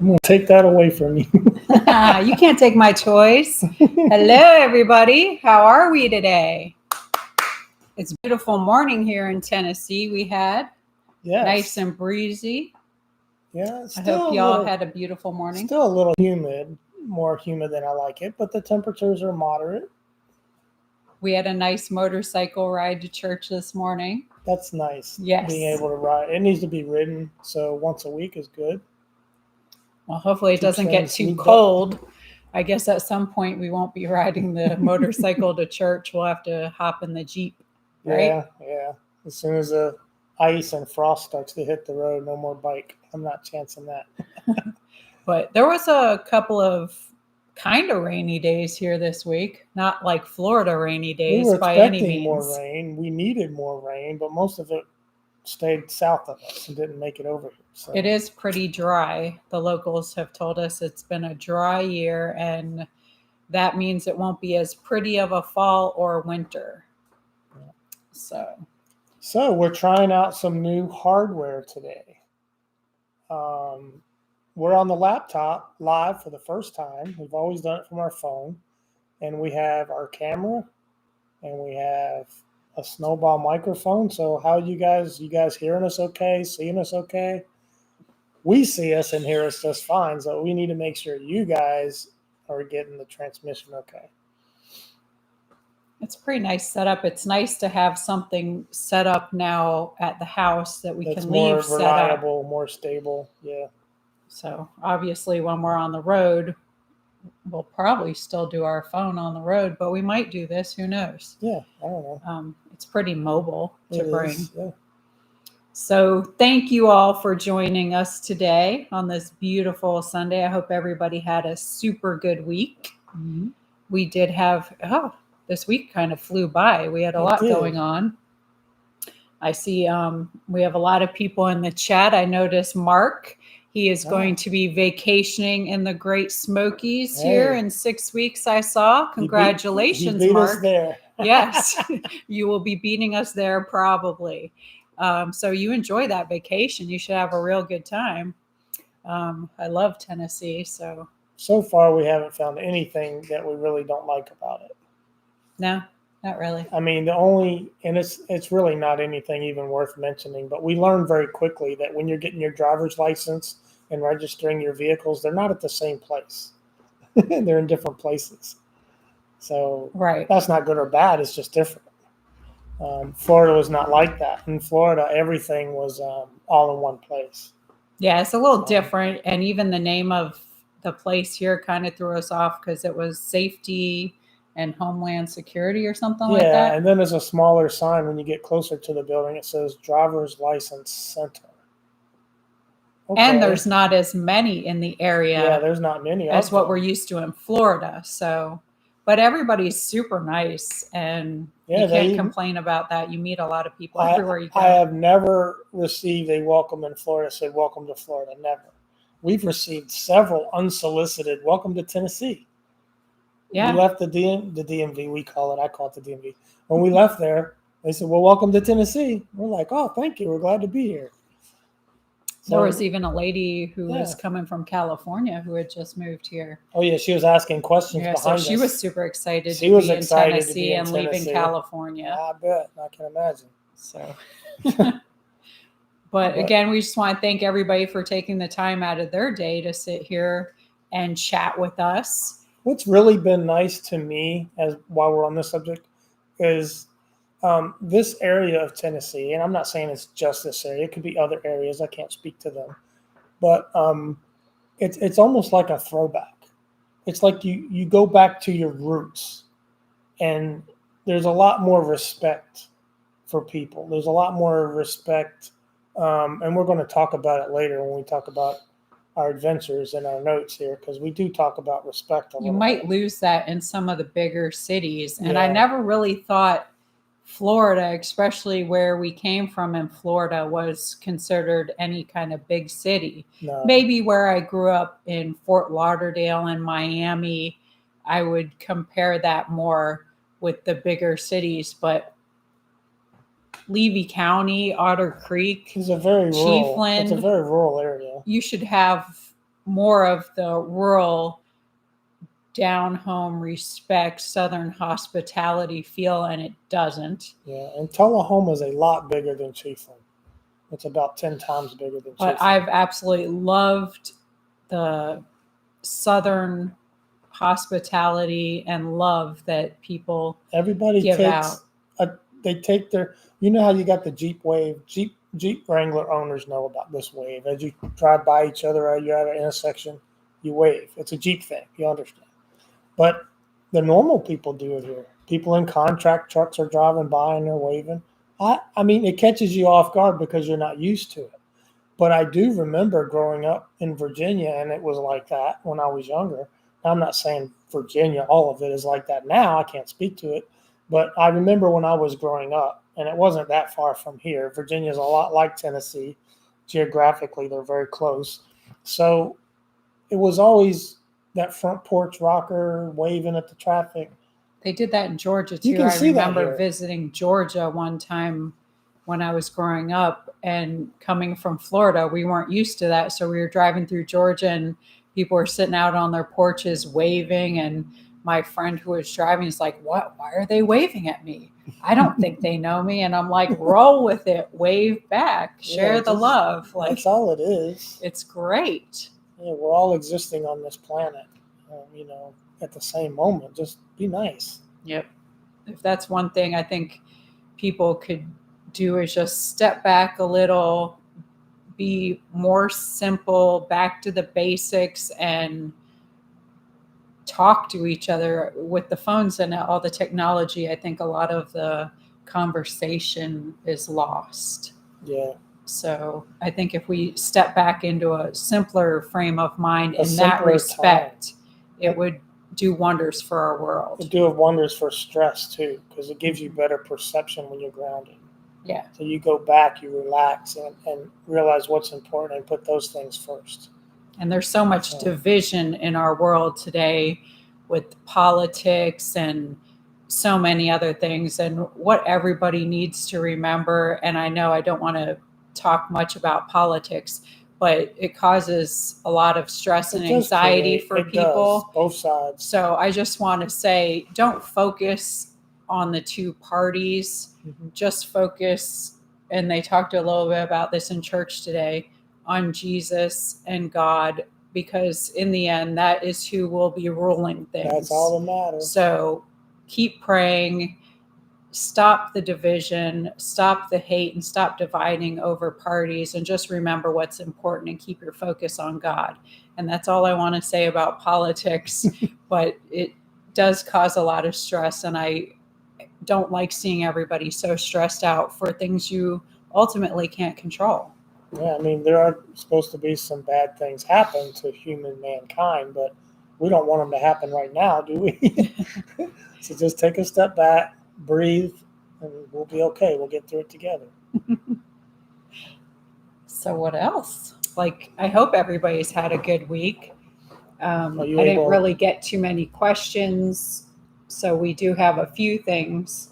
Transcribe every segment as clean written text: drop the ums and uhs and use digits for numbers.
I'm going to take that away from you. You can't take my choice. Hello, everybody. How are we today? It's a beautiful morning here in Tennessee. We had nice and breezy. Yeah, I hope y'all had a beautiful morning. Still a little humid, more humid than I like it, but the temperatures are moderate. We had a nice motorcycle ride to church this morning. That's nice. Yes. Being able to ride. It needs to be ridden, so once a week is good. Well, hopefully it doesn't get too cold. I guess at some point we won't be riding the motorcycle to church. We'll have to hop in the Jeep, right? Yeah. As soon as the ice and frost starts to hit the road, no more bike. I'm not chancing that. But there was a couple of kind of rainy days here this week. Not like Florida rainy days by any means. We were expecting more rain. We needed more rain, but most of it stayed south of us and didn't make it over here. So. It is pretty dry. The locals have told us it's been a dry year, and that means it won't be as pretty of a fall or winter. So we're trying out some new hardware today. We're on the laptop live for the first time. We've always done it from our phone, and we have our camera, and we have a snowball microphone. So how you guys hearing us okay, seeing us okay? We see us and hear us just fine, so we need to make sure you guys are getting the transmission okay. It's a pretty nice setup. It's nice to have something set up now at the house that we can leave more reliable, more stable. Yeah. So obviously when we're on the road, we'll probably still do our phone on the road, but we might do this. Who knows? Yeah, I don't know. It's pretty mobile to bring. Yeah. So thank you all for joining us today on this beautiful Sunday. I hope everybody had a super good week. Mm-hmm. We did have, this week kind of flew by. We had a lot going on. I see we have a lot of people in the chat. I noticed Mark. He is going to be vacationing in the Great Smokies here in 6 weeks, I saw. Congratulations, he beat Mark. Us there. Yes, you will be beating us there probably. So you enjoy that vacation. You should have a real good time. I love Tennessee. So far, we haven't found anything that we really don't like about it. No, not really. I mean, it's really not anything even worth mentioning, but we learned very quickly that when you're getting your driver's license and registering your vehicles, they're not at the same place. They're in different places. So that's not good or bad. It's just different. Florida was not like that. In Florida, everything was all in one place. Yeah, it's a little different. And even the name of the place here kind of threw us off because it was Safety and Homeland Security or something like that. Yeah, and then there's a smaller sign when you get closer to the building. It says Driver's License Center. Okay. And there's not as many in the area. Yeah, there's not many. As what we're used to in Florida. So, but everybody's super nice, and you can't complain about that. You meet a lot of people everywhere you go. I have never received a welcome in Florida that said, "Welcome to Florida." Never. We've received several unsolicited "Welcome to Tennessee." Yeah. We left the DMV, we call it. I call it the DMV. When we left there, they said, "Well, welcome to Tennessee." We're like, "Oh, thank you. We're glad to be here." So, there was even a lady who was coming from California who had just moved here. Oh, yeah. She was asking questions behind us. So she was super excited to be in Tennessee and leaving California. I bet. I can imagine. So, but again, we just want to thank everybody for taking the time out of their day to sit here and chat with us. What's really been nice to me, while we're on this subject, is this area of Tennessee, and I'm not saying it's just this area. It could be other areas. I can't speak to them. But it's almost like a throwback. It's like you go back to your roots, and there's a lot more respect for people. There's a lot more respect, and we're going to talk about it later when we talk about our adventures and our notes here, because we do talk about respect a little. You might lose that in some of the bigger cities. And I never really thought Florida, especially where we came from in Florida, was considered any kind of big city. No. Maybe where I grew up in Fort Lauderdale and Miami, I would compare that more with the bigger cities. But Levy County, Otter Creek, it's a very rural area. You should have more of the rural, down home, respect, Southern hospitality feel, and it doesn't. Yeah, and Tullahoma is a lot bigger than Chiefland. It's about 10 times bigger than But Chiefland. I've absolutely loved the Southern hospitality and love that people Everybody give takes out. they take their, you know how you got the Jeep wave. Jeep Wrangler owners know about this wave. As you drive by each other or you're at an intersection, you wave. It's a Jeep thing. You understand. But the normal people do it here. People in contract trucks are driving by and they're waving. I mean, it catches you off guard because you're not used to it. But I do remember growing up in Virginia, and it was like that when I was younger. Now, I'm not saying Virginia, all of it is like that now. I can't speak to it. But I remember when I was growing up, and it wasn't that far from here. Virginia's a lot like Tennessee. Geographically, they're very close. So it was always that front porch rocker waving at the traffic. They did that in Georgia too. You can I see that remember here. visiting Georgia one time when I was growing up, and coming from Florida, we weren't used to that. So we were driving through Georgia and people were sitting out on their porches waving. And my friend who was driving is like, "What? Why are they waving at me? I don't think they know me." And I'm like, "Roll with it, wave back, share the love." Like, that's all it is. It's great. Yeah, we're all existing on this planet, at the same moment. Just be nice. Yep. If that's one thing I think people could do, is just step back a little, be more simple, back to the basics, and talk to each other. With the phones and all the technology, I think a lot of the conversation is lost. Yeah. So I think if we step back into a simpler frame of mind in that respect, it would do wonders for our world. It do wonders for stress too, because it gives you better perception when you're grounded. Yeah. So you go back, you relax, and realize what's important and put those things first. And there's so much division in our world today with politics and so many other things, and what everybody needs to remember. And I know I don't want to talk much about politics, but it causes a lot of stress and anxiety for people. Both sides. So I just want to say, don't focus on the two parties. Mm-hmm. Just focus, and they talked a little bit about this in church today, on Jesus and God, because in the end, that is who will be ruling things. That's all that matters. So keep praying. Stop the division, stop the hate, and stop dividing over parties, and just remember what's important and keep your focus on God. And that's all I want to say about politics, but it does cause a lot of stress, and I don't like seeing everybody so stressed out for things you ultimately can't control. Yeah, I mean, there are supposed to be some bad things happen to human mankind, but we don't want them to happen right now, do we? So just take a step back, breathe, and we'll be okay. We'll get through it together. So what else? I hope everybody's had a good week. I didn't really get too many questions, so we do have a few things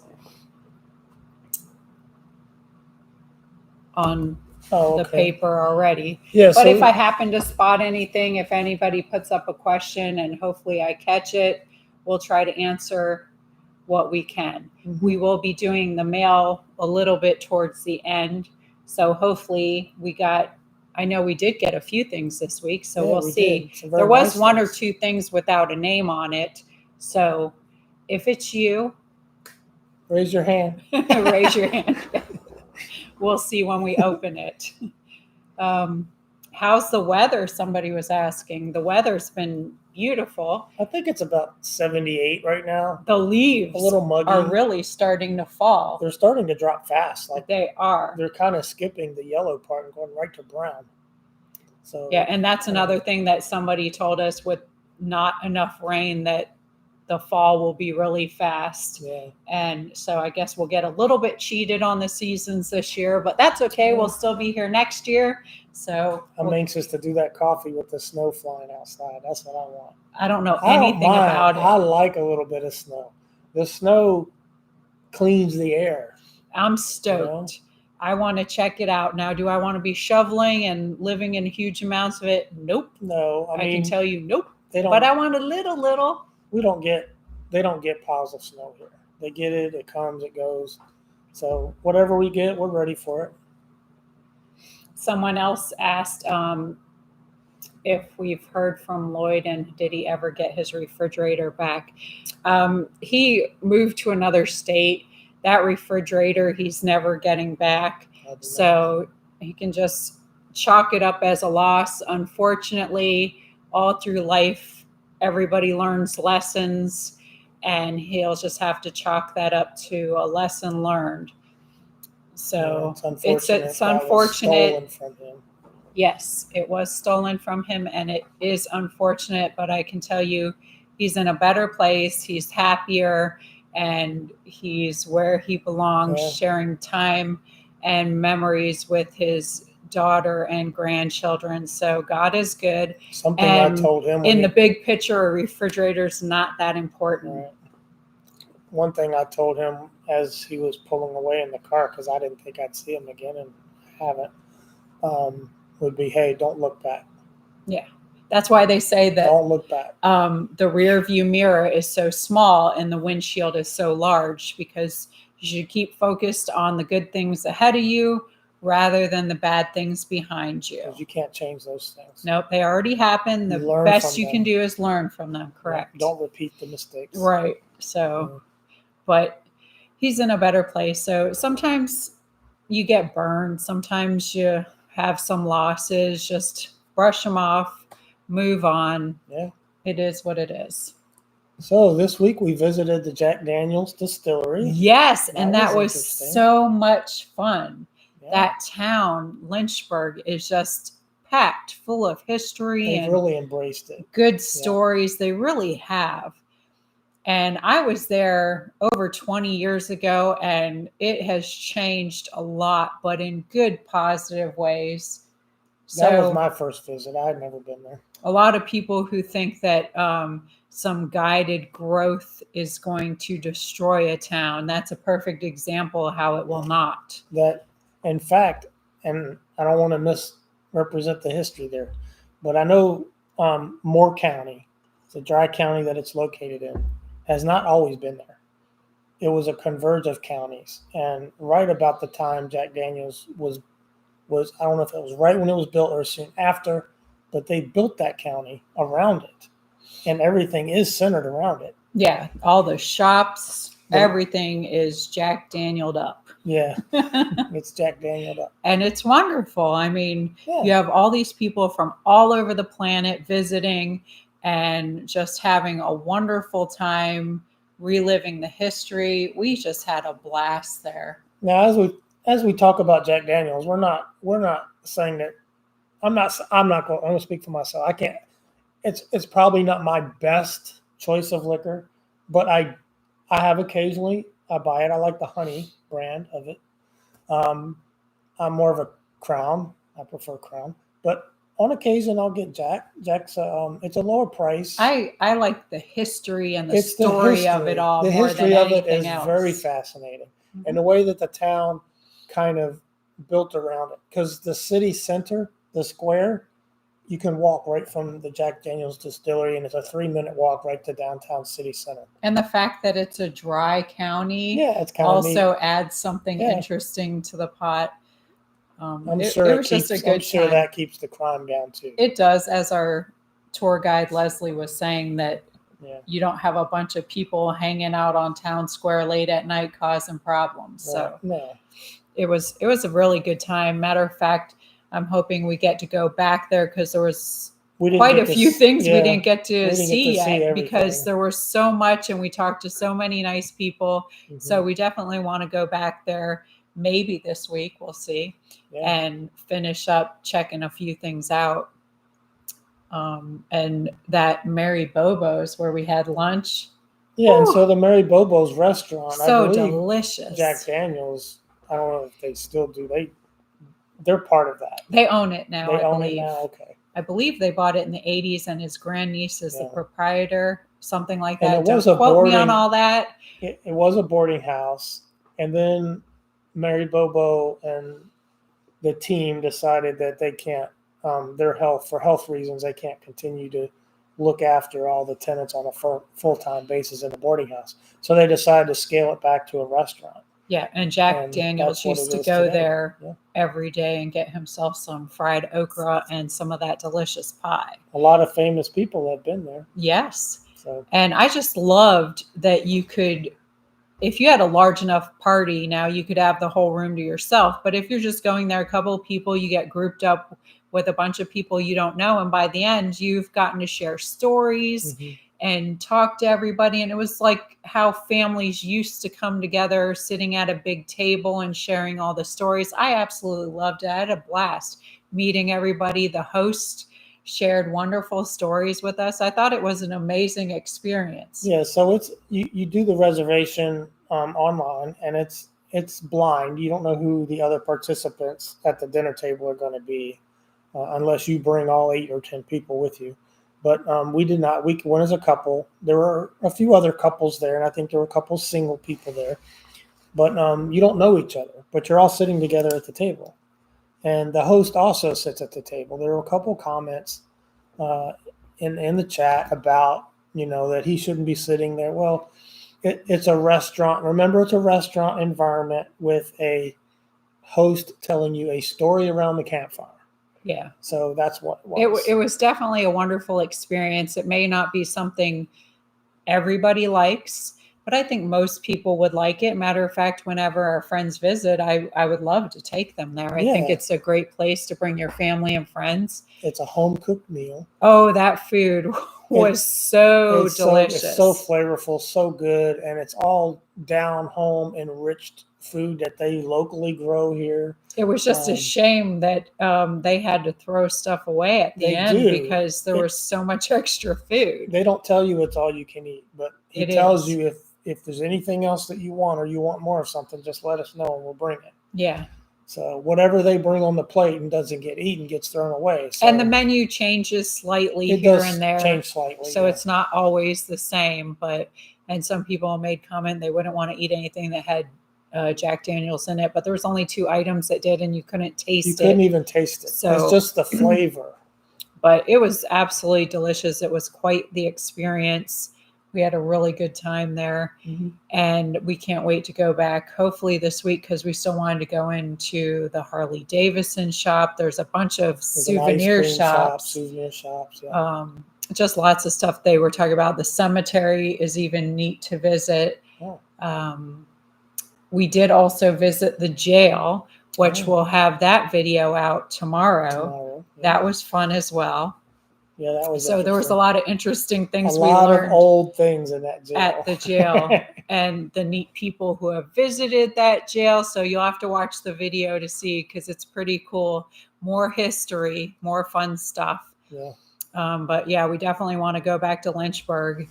on the paper already. Yeah, but if I happen to spot anything, if anybody puts up a question and hopefully I catch it, we'll try to answer what we can. Mm-hmm. We will be doing the mail a little bit towards the end. So hopefully I know we did get a few things this week, so we'll see. There was one or two things without a name on it. So if it's you, raise your hand. Raise your hand. We'll see when we open it. How's the weather? Somebody was asking. The weather's been beautiful. I think it's about 78 right now. The leaves a little muggy. Are really starting to fall. They're starting to drop fast. They are. They're kind of skipping the yellow part and going right to brown. So yeah, and that's another thing that somebody told us, with not enough rain, that the fall will be really fast. Yeah. And so I guess we'll get a little bit cheated on the seasons this year, but that's okay. Yeah. We'll still be here next year. So I'm anxious to do that coffee with the snow flying outside. That's what I want. I don't know anything about it. I like a little bit of snow. The snow cleans the air. I'm stoked. I want to check it out. Now, do I want to be shoveling and living in huge amounts of it? Nope. No, I mean, can tell you, nope. they don't. But I want a little. They don't get piles of snow here. They get it. It comes. It goes. So whatever we get, we're ready for it. Someone else asked if we've heard from Lloyd and did he ever get his refrigerator back. He moved to another state. That refrigerator he's never getting back. So he can just chalk it up as a loss. Unfortunately, all through life, everybody learns lessons, and he'll just have to chalk that up to a lesson learned. So it's unfortunate. From him. Yes, it was stolen from him, and it is unfortunate, but I can tell you he's in a better place. He's happier, and he's where he belongs, sharing time and memories with his daughter and grandchildren. So God is good. Something I told him in the big picture, a refrigerator's not that important. Right. One thing I told him as he was pulling away in the car, because I didn't think I'd see him again, and I haven't, would be, hey, don't look back. Yeah. That's why they say that don't look back. The rear view mirror is so small and the windshield is so large, because you should keep focused on the good things ahead of you rather than the bad things behind you. Because you can't change those things. Nope, they already happened. The best you can do is learn from them. Correct. Don't repeat the mistakes. Right. So, but he's in a better place. So sometimes you get burned. Sometimes you have some losses. Just brush them off. Move on. Yeah. It is what it is. So this week we visited the Jack Daniel's distillery. Yes, and that was so much fun. Yeah. That town, Lynchburg, is just packed full of history. They've really embraced it. Good stories. They really have. And I was there over 20 years ago, and it has changed a lot, but in good, positive ways. That was my first visit. I had never been there. A lot of people who think that some guided growth is going to destroy a town. That's a perfect example of how it will not. That, in fact, and I don't want to misrepresent the history there, but I know Moore County, the dry county that it's located in, has not always been there. It was a converge of counties. And right about the time Jack Daniel's was I don't know if it was right when it was built or soon after, but they built that county around it. And everything is centered around it. Yeah, all the shops, everything is Jack Daniel'd up. Yeah, it's Jack Daniel'd up. And it's wonderful. I mean, you have all these people from all over the planet visiting and just having a wonderful time reliving the history. We just had a blast there. Now, as we talk about Jack Daniel's, we're not saying that I'm going to speak for myself. I can't. It's probably not my best choice of liquor, but I have occasionally I buy it. I like the honey brand of it. I'm more of a Crown. I prefer Crown, but on occasion I'll get Jack. Jack's it's a lower price. I like the history and the story of it all. The more history than of it is else. very fascinating, and the way that the town kind of built around it, because the city center, the square, you can walk right from the Jack Daniel's distillery, and it's a 3-minute walk right to downtown city center. And the fact that it's a dry county, it's kind of also adds something interesting to the pot. I'm sure that keeps the crime down too. It does, as our tour guide Leslie was saying, that you don't have a bunch of people hanging out on town square late at night causing problems. So it was a really good time. Matter of fact, I'm hoping we get to go back there, because there was quite a few things we didn't get to see yet, because there was so much and we talked to so many nice people. Mm-hmm. So we definitely want to go back there maybe this week. We'll see. And finish up checking a few things out. And that Mary Bobo's where we had lunch. Yeah, and so the Mary Bobo's restaurant, so I believe delicious. Jack Daniel's, I don't know if they still do. They're part of that. They own it now. They own it now. Okay. I believe they bought it in the 80s, and his grandniece is the proprietor, something like that. And it was Don't quote me on all that. It was a boarding house, and then Mary Bobo and the team decided that they can't, for health reasons, they can't continue to look after all the tenants on a full-time basis in the boarding house. So they decided to scale it back to a restaurant. Yeah, and Jack Daniels used to go there every day and get himself some fried okra and some of that delicious pie. A lot of famous people have been there. Yes. So. And I just loved that you could, if you had a large enough party, now you could have the whole room to yourself. But if you're just going there, a couple of people, you get grouped up with a bunch of people you don't know. And by the end, you've gotten to share stories and talk to everybody. And it was like how families used to come together, sitting at a big table and sharing all the stories. I absolutely loved it. I had a blast meeting everybody. The host shared wonderful stories with us. I thought it was an amazing experience. Yeah, so it's you do the reservation online, and it's blind. You don't know who the other participants at the dinner table are going to be, unless you bring all 8 or 10 people with you. But we did not. We went as a couple. There were a few other couples there, and I think there were a couple single people there. But you don't know each other, but you're all sitting together at the table. And the host also sits at the table. There were a couple comments in the chat about, that he shouldn't be sitting there. Well, it's a restaurant. Remember, it's a restaurant environment with a host telling you a story around the campfire. Yeah. So that's what it was. It was definitely a wonderful experience. It may not be something everybody likes, but I think most people would like it. Matter of fact, whenever our friends visit, I would love to take them there. I think it's a great place to bring your family and friends. It's a home-cooked meal. Oh, that food was so delicious. It's so flavorful, so good, and it's all down-home enriched food that they locally grow here. It was just a shame that they had to throw stuff away at the end because there was so much extra food. They don't tell you it's all you can eat, but he tells you if there's anything else that you want or you want more of something, just let us know and we'll bring it. Yeah. So whatever they bring on the plate and doesn't get eaten gets thrown away. So and the menu changes slightly here and there. Change slightly. So it's not always the same, and some people made comment they wouldn't want to eat anything that had Jack Daniels in it, but there was only 2 items that did, and you couldn't taste it. You couldn't even taste it. So it's just the flavor. But it was absolutely delicious. It was quite the experience. We had a really good time there, and we can't wait to go back, hopefully this week, because we still wanted to go into the Harley Davidson shop. There's a bunch of souvenir shops. Yeah. Just lots of stuff they were talking about. The cemetery is even neat to visit. Oh. We did also visit the jail, which we'll have that video out tomorrow. Yeah. That was fun as well. Yeah, that was so. There was a lot of interesting things we learned. A lot of old things in that jail. At the jail, and the neat people who have visited that jail. So you'll have to watch the video to see, because it's pretty cool. More history, more fun stuff. Yeah. But yeah, we definitely want to go back to Lynchburg,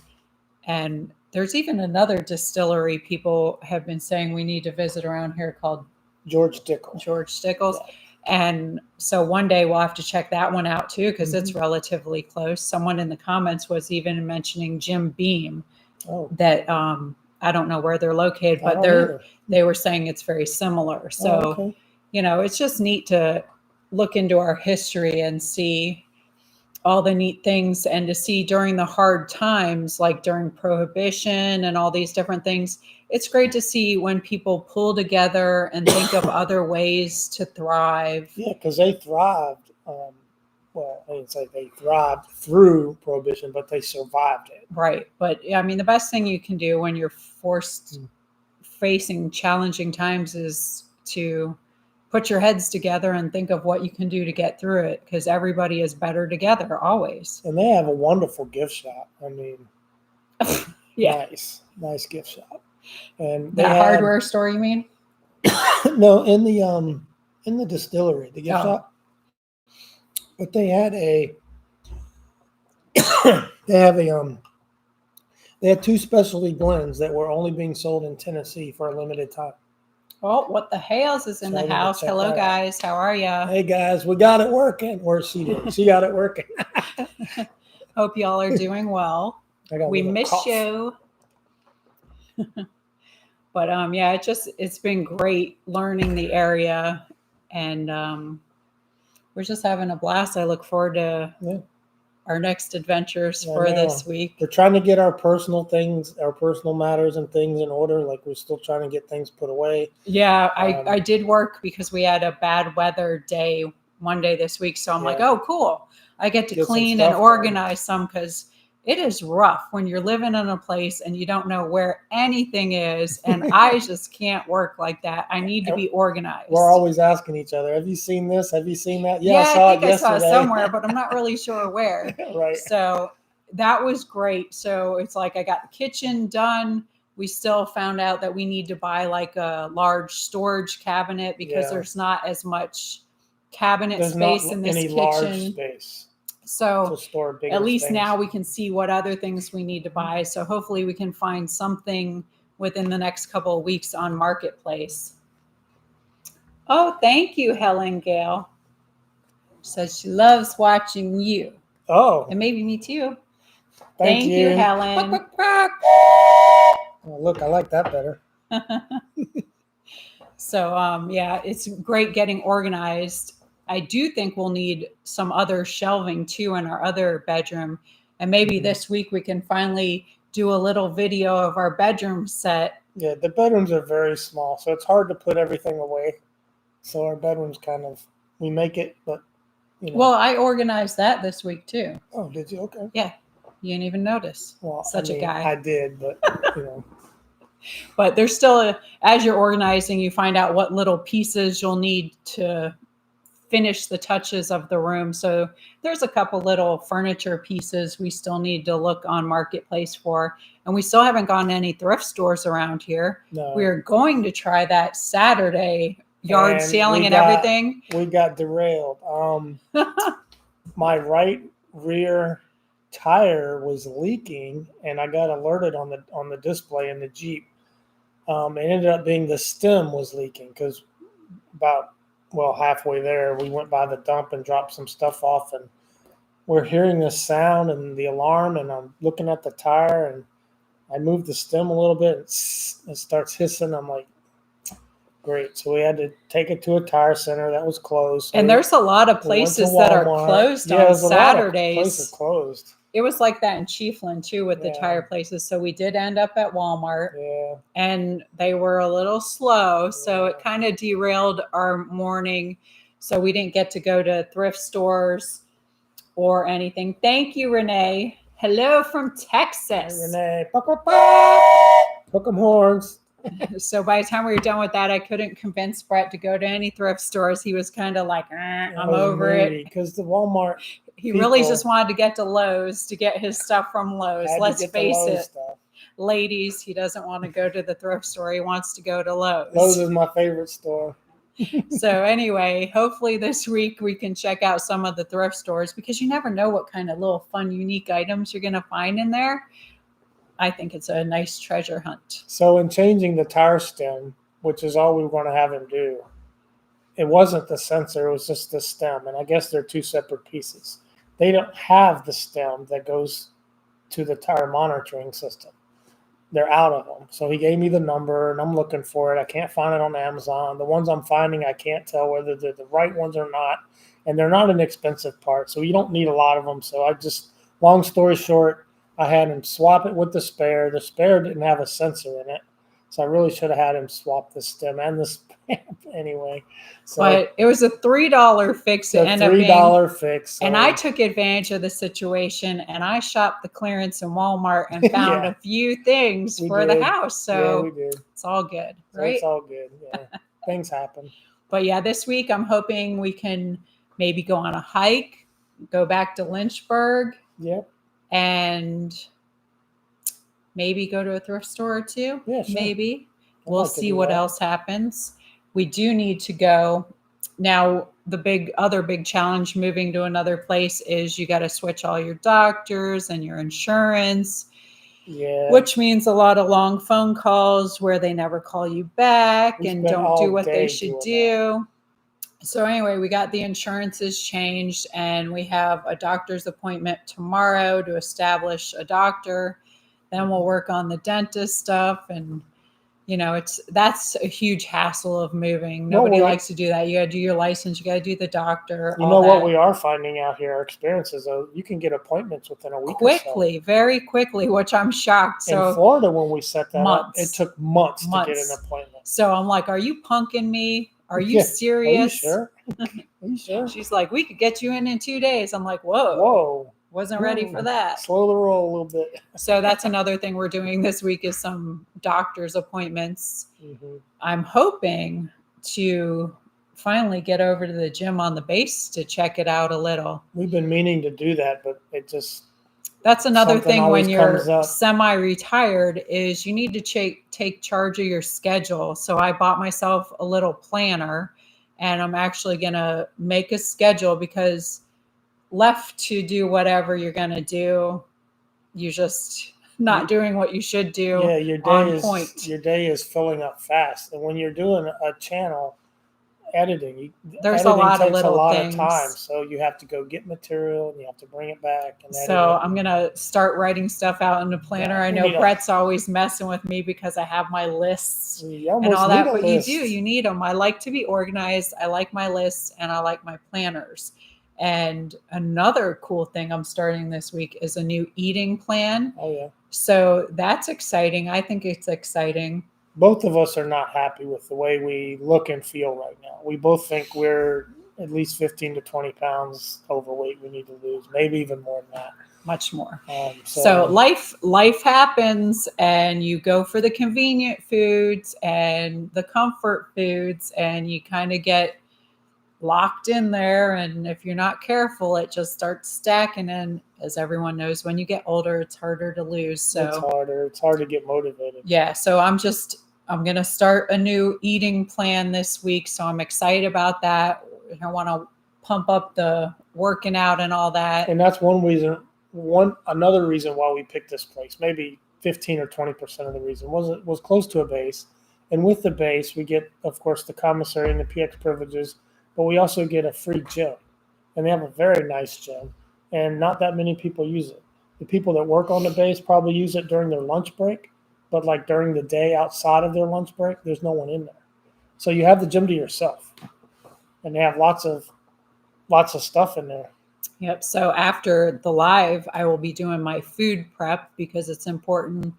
and there's even another distillery people have been saying we need to visit around here called George Stickles. Yeah. And so one day we'll have to check that one out too, because it's relatively close. Someone in the comments was even mentioning Jim Beam. That I don't know where they're located, but they were saying it's very similar. So, it's just neat to look into our history and see all the neat things, and to see during the hard times, like during Prohibition and all these different things. It's great to see when people pull together and think of other ways to thrive. Yeah, because they thrived. Well, I didn't say they thrived through Prohibition, but they survived it. Right. But I mean, the best thing you can do when you're facing challenging times is to put your heads together and think of what you can do to get through it, because everybody is better together always. And they have a wonderful gift shop. I mean, nice gift shop. And that hardware store, you mean? No, in the distillery, the gift shop. But they had they had 2 specialty blends that were only being sold in Tennessee for a limited time. Well, what the hell's is in the house? Hello, guys. How are you? Hey, guys. We got it working. Or she did. She got it working. Hope y'all are doing well. We miss you. But yeah, it's been great learning the area, and we're just having a blast. I look forward to our next adventures for this week. We're trying to get our personal things, our personal matters and things in order. Like we're still trying to get things put away. Yeah, I did work because we had a bad weather day one day this week. So I'm like, oh, cool. I get to clean and organize some because it is rough when you're living in a place and you don't know where anything is. And I just can't work like that. I need to be organized. We're always asking each other, have you seen this? Have you seen that? Yeah, I think I saw it somewhere, but I'm not really sure where. Right. So that was great. So it's like I got the kitchen done. We still found out that we need to buy like a large storage cabinet because there's not as much cabinet space in this kitchen. Large space. So at least now we can see what other things we need to buy. So hopefully we can find something within the next couple of weeks on Marketplace. Oh, thank you, Helen Gale. Says she loves watching you. Oh. And maybe me too. Thank you, Helen. Oh, look, I like that better. So, yeah, it's great getting organized. I do think we'll need some other shelving too in our other bedroom. And maybe this week we can finally do a little video of our bedroom set. Yeah, the bedrooms are very small, so it's hard to put everything away. So our bedroom's kind of, we make it, but, you know. Well, I organized that this week too. Oh, did you? Okay. Yeah. You didn't even notice. Well, a guy. I did, but, you know. But there's still, as you're organizing, you find out what little pieces you'll need to finish the touches of the room. So there's a couple little furniture pieces we still need to look on Marketplace for. And we still haven't gone to any thrift stores around here. No. We're going to try that Saturday yard sailing and everything. We got derailed. My right rear tire was leaking and I got alerted on the display in the Jeep. It ended up being the stem was leaking because halfway there, we went by the dump and dropped some stuff off, and we're hearing this sound and the alarm, and I'm looking at the tire, and I moved the stem a little bit, and it starts hissing. I'm like, great. So we had to take it to a tire center that was closed. So and there's a lot of places that are closed on Saturdays. Places closed. It was like that in Chiefland too with the tire places. So we did end up at Walmart and they were a little slow. So it kind of derailed our morning. So we didn't get to go to thrift stores or anything. Thank you, Renee. Hello from Texas. Hey, Renee. Hook 'em horns. So by the time we were done with that, I couldn't convince Brett to go to any thrift stores. He was kind of like, I'm over it. Because the Walmart. He really just wanted to get to Lowe's to get his stuff from Lowe's. Let's face it. Ladies, he doesn't want to go to the thrift store. He wants to go to Lowe's. Lowe's is my favorite store. So anyway, hopefully this week we can check out some of the thrift stores because you never know what kind of little fun, unique items you're going to find in there. I think it's a nice treasure hunt. So in changing the tire stem, which is all we were going to have him do, it wasn't the sensor, it was just the stem. And I guess they're two separate pieces. They don't have the stem that goes to the tire monitoring system. They're out of them. So he gave me the number, and I'm looking for it. I can't find it on Amazon. The ones I'm finding, I can't tell whether they're the right ones or not. And they're not an expensive part, so you don't need a lot of them. So long story short, I had him swap it with the spare. The spare didn't have a sensor in it, so I really should have had him swap the stem and the spare anyway. So, but it was a $3 fix. It ended up being $3 fix. So. And I took advantage of the situation, and I shopped the clearance in Walmart and found a few things the house. So we did. It's all good, right? It's all good. Yeah, things happen. But yeah, this week I'm hoping we can maybe go on a hike, go back to Lynchburg. Yep. And maybe go to a thrift store or two. Yeah, sure. Maybe. We'll see what else happens. We do need to go. Now, the other big challenge moving to another place is you got to switch all your doctors and your insurance. Yeah. Which means a lot of long phone calls where they never call you back and don't do what they should do. So anyway, we got the insurances changed and we have a doctor's appointment tomorrow to establish a doctor. Then we'll work on the dentist stuff and that's a huge hassle of moving. Well, Nobody likes to do that. You got to do your license. You got to do the doctor. You know what we are finding out here, our experiences, though, you can get appointments within a week quickly, or so. very quickly, which I'm shocked. So in Florida, when we set that up, it took months to get an appointment. So I'm like, are you punking me? Are you serious? Are you sure? She's like, we could get you in 2 days. I'm like, whoa. Wasn't ready for that. Slow the roll a little bit. So that's another thing we're doing this week is some doctor's appointments. Mm-hmm. I'm hoping to finally get over to the gym on the base to check it out a little. We've been meaning to do that, but it just... That's another thing when you're semi-retired is you need to take charge of your schedule. So I bought myself a little planner, and I'm actually going to make a schedule because left to do whatever you're going to do, you're just not doing what you should do. Yeah, your day is filling up fast. And when you're doing a channel, editing there's a lot of little things. Of time, so you have to go get material and you have to bring it back. And so I'm gonna start writing stuff out in the planner. I know Brett's always messing with me because I have my lists and all that, but you need them. I like to be organized. I like my lists and I like my planners. And another cool thing I'm starting this week is a new eating plan. Oh yeah. So that's exciting. I think it's exciting. Both of us are not happy with the way we look and feel right now. We both think we're at least 15 to 20 pounds overweight we need to lose, maybe even more than that. Much more. So life happens, and you go for the convenient foods and the comfort foods, and you kind of get locked in there. And if you're not careful, it just starts stacking. And as everyone knows, when you get older, it's harder to lose. So it's hard to get motivated. Yeah. So I'm going to start a new eating plan this week. So I'm excited about that. I want to pump up the working out and all that. And that's another reason why we picked this place. Maybe 15 or 20% of the reason was close to a base. And with the base, we get, of course, the commissary and the PX privileges, but we also get a free gym. And they have a very nice gym. And not that many people use it. The people that work on the base probably use it during their lunch break, but like during the day outside of their lunch break, there's no one in there. So you have the gym to yourself. And they have lots of stuff in there. Yep. So after the live, I will be doing my food prep because it's important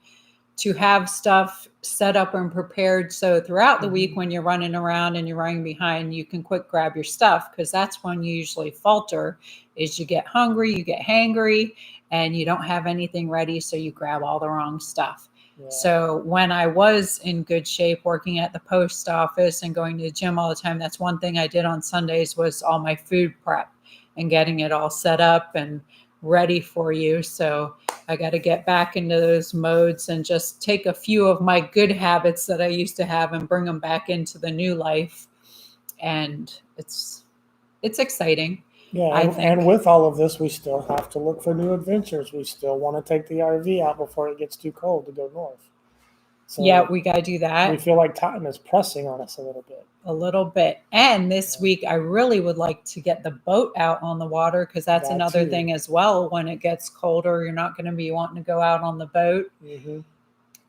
to have stuff set up and prepared. So throughout the week, when you're running around and you're running behind, you can quick grab your stuff, because that's when you usually falter, is you get hungry, you get hangry, and you don't have anything ready. So you grab all the wrong stuff. Yeah. So when I was in good shape working at the post office and going to the gym all the time, that's one thing I did on Sundays was all my food prep and getting it all set up and ready for you. So I got to get back into those modes and just take a few of my good habits that I used to have and bring them back into the new life. And it's exciting. Yeah, and with all of this, we still have to look for new adventures. We still want to take the RV out before it gets too cold to go north. So yeah, we got to do that. We feel like time is pressing on us a little bit. A little bit. And this week, I really would like to get the boat out on the water, because that's another thing as well. When it gets colder, you're not going to be wanting to go out on the boat. Mm-hmm.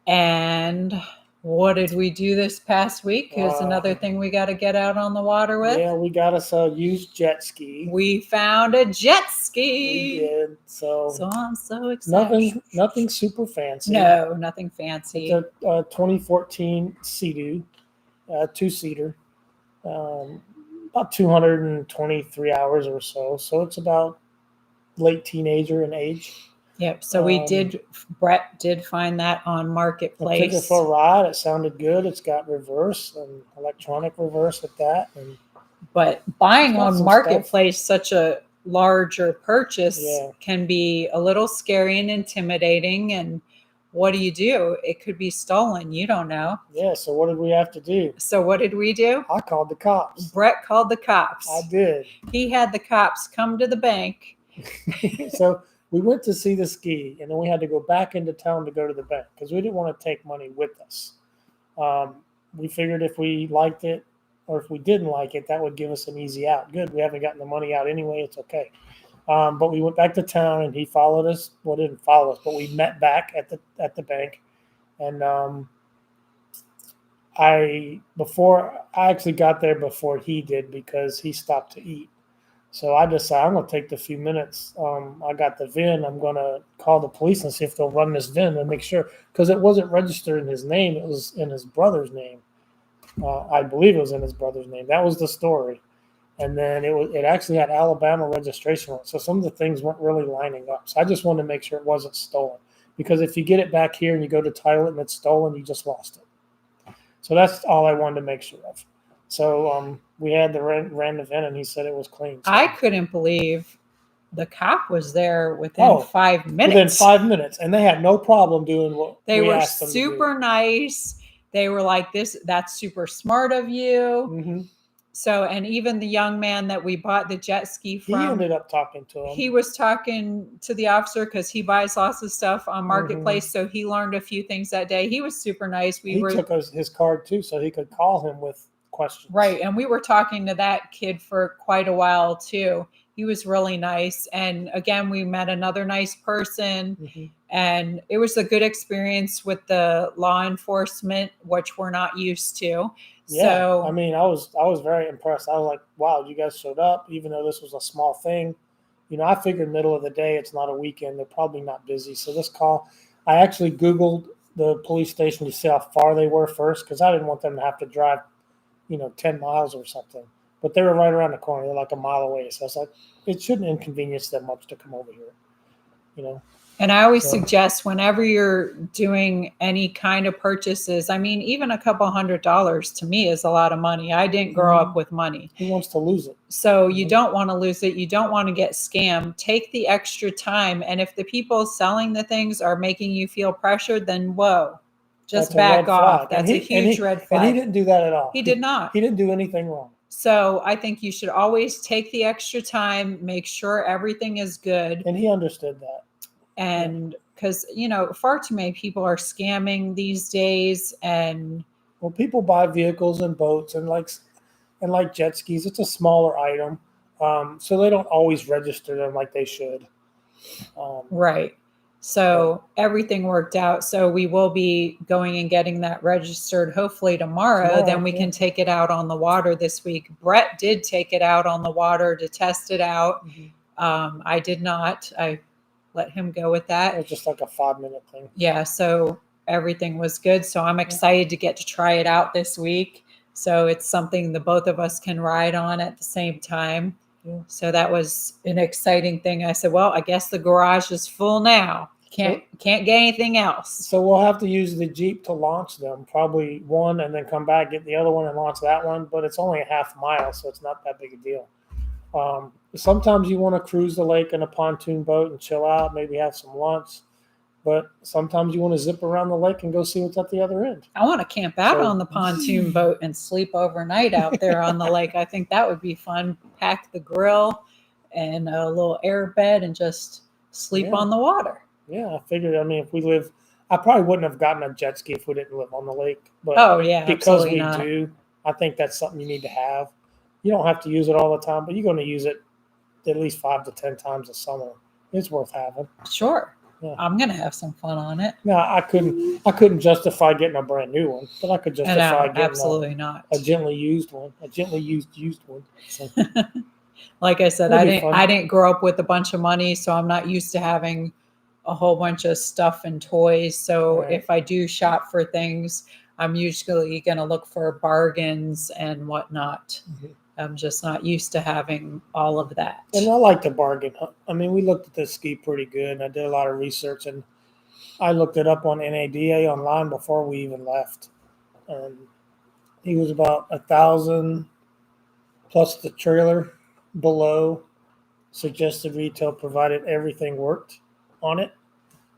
And what did we do this past week? Is another thing we got to get out on the water with. Yeah, we got us a used jet ski. We found a jet ski. We did. So I'm so excited. Nothing super fancy. No, nothing fancy. It's a 2014 Sea-Doo, two-seater, about 223 hours or so. So it's about late teenager in age. Yep. So Brett did find that on Marketplace. I took it for a ride. It sounded good. It's got reverse and electronic reverse at that. But buying on Marketplace, such a larger purchase, can be a little scary and intimidating. And what do? It could be stolen. You don't know. Yeah. So what did we have to do? So what did we do? I called the cops. Brett called the cops. I did. He had the cops come to the bank. So we went to see the ski, and then we had to go back into town to go to the bank because we didn't want to take money with us. We figured if we liked it or if we didn't like it, that would give us an easy out. Good. We haven't gotten the money out anyway. It's okay. But we went back to town, and he followed us. Well, didn't follow us, but we met back at the bank. And I actually got there before he did because he stopped to eat. So I decided I'm going to take the few minutes. I got the VIN. I'm going to call the police and see if they'll run this VIN and make sure, because it wasn't registered in his name. It was in his brother's name. I believe it was in his brother's name. That was the story. And then it actually had Alabama registration on it. So some of the things weren't really lining up. So I just wanted to make sure it wasn't stolen. Because if you get it back here and you go to title it and it's stolen, you just lost it. So that's all I wanted to make sure of. So we had the ran the VIN and he said it was clean. So. I couldn't believe the cop was there within 5 minutes. Within 5 minutes. And they had no problem doing what they we were asked them to do. Super nice. They were like, that's super smart of you. Mm-hmm. So, and even the young man that we bought the jet ski from, he ended up talking to him. He was talking to the officer because he buys lots of stuff on Marketplace. So he learned a few things that day. He was super nice. He took his card too, so he could call him with questions. Right. And we were talking to that kid for quite a while too. He was really nice. And again, we met another nice person. Mm-hmm. And it was a good experience with the law enforcement, which we're not used to. Yeah, so, I mean, I was very impressed. I was like, wow, you guys showed up, even though this was a small thing. You know, I figured middle of the day, it's not a weekend. They're probably not busy. So this call, I actually Googled the police station to see how far they were first, because I didn't want them to have to drive, 10 miles or something. But they were right around the corner. They're like a mile away. So I was like, it shouldn't inconvenience them much to come over here, And I always suggest whenever you're doing any kind of purchases, I mean, even a couple $100 to me is a lot of money. I didn't grow up with money. Who wants to lose it? So you don't want to lose it. You don't want to get scammed. Take the extra time. And if the people selling the things are making you feel pressured, then whoa, just back off. That's a huge red flag. And he didn't do that at all. He did not. He didn't do anything wrong. So I think you should always take the extra time, make sure everything is good. And he understood that. And because, far too many people are scamming these days. And well, people buy vehicles and boats and like jet skis. It's a smaller item. So they don't always register them like they should. Right. So everything worked out. So we will be going and getting that registered hopefully tomorrow. Then we can take it out on the water this week. Brett did take it out on the water to test it out. Mm-hmm. I did not. I let him go with that. It was just like a 5-minute thing. Yeah. So everything was good. So I'm excited to get to try it out this week. So it's something the both of us can ride on at the same time. Yeah. So that was an exciting thing. I said, well, I guess the garage is full now. Can't get anything else. So we'll have to use the Jeep to launch them. Probably one and then come back, get the other one and launch that one. But it's only a half mile, so it's not that big a deal. Sometimes you want to cruise the lake in a pontoon boat and chill out, maybe have some lunch. But sometimes you want to zip around the lake and go see what's at the other end. I want to camp out on the pontoon boat and sleep overnight out there on the lake. I think that would be fun. Pack the grill and a little air bed and just sleep on the water. Yeah, I figured, if I probably wouldn't have gotten a jet ski if we didn't live on the lake. But because we do, I think that's something you need to have. You don't have to use it all the time, but you're going to use it at least 5 to 10 times a summer. It's worth having. Sure. Yeah. I'm going to have some fun on it. No, I couldn't justify getting a brand new one, but I could justify getting absolutely not. A gently used one, a gently used one. So. Like I said, I didn't grow up with a bunch of money, so I'm not used to having a whole bunch of stuff and toys. So if I do shop for things, I'm usually going to look for bargains and whatnot. Mm-hmm. I'm just not used to having all of that. And I like to bargain. We looked at this ski pretty good, and I did a lot of research, and I looked it up on NADA online before we even left. And he was about $1,000 plus the trailer below suggested retail, provided everything worked on it,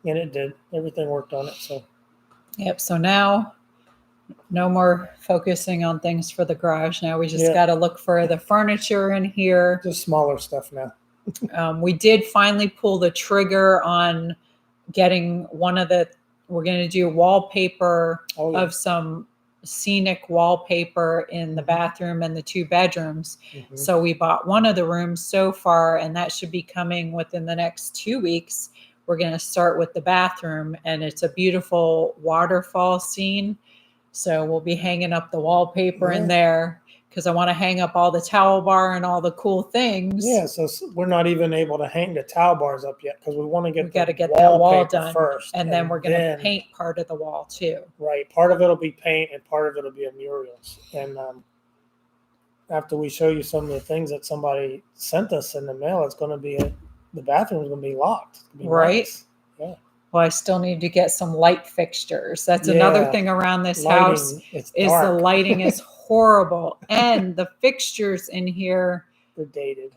and it did. Everything worked on it. So so now no more focusing on things for the garage. Now we just got to look for the furniture in here. Just smaller stuff now. We did finally pull the trigger on getting we're going to do wallpaper of some scenic wallpaper in the bathroom and the 2 bedrooms. Mm-hmm. So we bought one of the rooms so far, and that should be coming within the next 2 weeks. We're going to start with the bathroom, and it's a beautiful waterfall scene. So we'll be hanging up the wallpaper in there because I want to hang up all the towel bar and all the cool things. Yeah, so we're not even able to hang the towel bars up yet because we want to get that wall done first. And then we're going to paint part of the wall too. Right. Part of it will be paint and part of it will be a murals. And after we show you some of the things that somebody sent us in the mail, it's going to be the bathroom is going to be locked. It's gonna be right. Nice. Yeah. Well, I still need to get some light fixtures. That's another thing around this house is the lighting is horrible. And the fixtures in here, they're dated.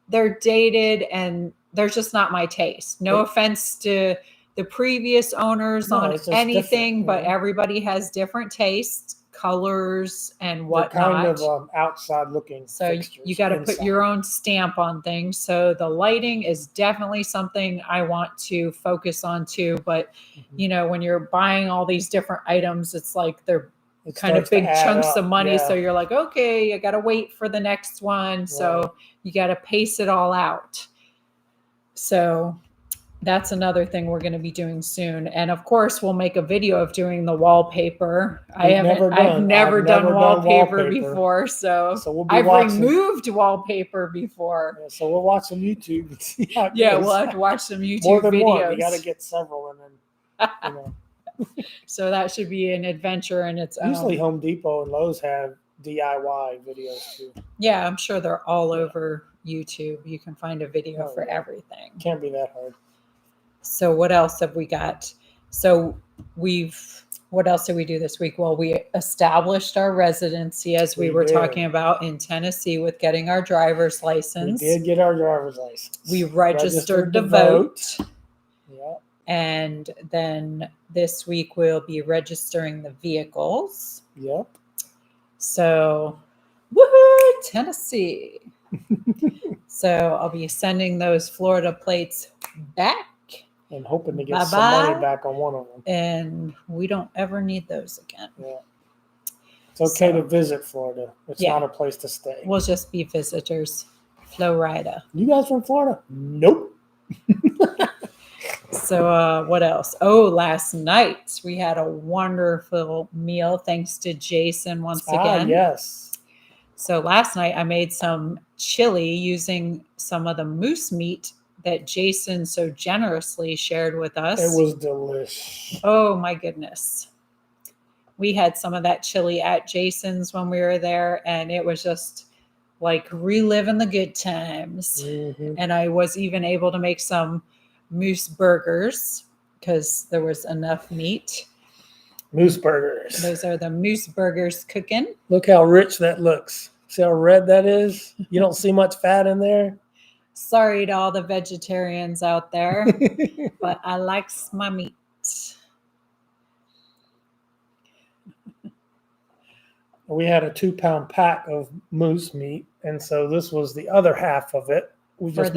They're dated and they're just not my taste. No offense to the previous owners on anything, but everybody has different tastes, colors, and whatnot. They're kind of outside looking. So you got to put your own stamp on things. So the lighting is definitely something I want to focus on too. But you know, when you're buying all these different items, it's like they're kind of big chunks of money. So you're like, okay, I got to wait for the next one. Right. So you got to pace it all out. So that's another thing we're going to be doing soon. And of course, we'll make a video of doing the wallpaper. I've never done wallpaper before. So we'll be I've removed wallpaper before. Yeah, so we'll watch some YouTube and see how it goes. We'll have to watch some YouTube More than videos. One. You got to get several and then, you know. So that should be an adventure in its own. Usually Home Depot and Lowe's have DIY videos too. Yeah, I'm sure they're all over YouTube. You can find a video for everything. Can't be that hard. So what else have we got? So what else did we do this week? Well, we established our residency as we were talking about in Tennessee with getting our driver's license. We did get our driver's license. We registered to vote. Yeah. And then this week we'll be registering the vehicles. Yep. So, woohoo, Tennessee. So I'll be sending those Florida plates back. And hoping to get some money back on one of them. And we don't ever need those again. Yeah. It's okay to visit Florida. It's not a place to stay. We'll just be visitors. Florida. You guys from Florida? Nope. So what else? Oh, last night we had a wonderful meal thanks to Jason once again. Yes. So last night I made some chili using some of the moose meat that Jason so generously shared with us. It was delicious. Oh my goodness. We had some of that chili at Jason's when we were there, and it was just like reliving the good times. Mm-hmm. And I was even able to make some moose burgers because there was enough meat. Moose burgers. Those are the moose burgers cooking. Look how rich that looks. See how red that is? You don't see much fat in there. Sorry to all the vegetarians out there, but I like my meat. We had a 2-pound pack of moose meat, and so this was the other half of it. We just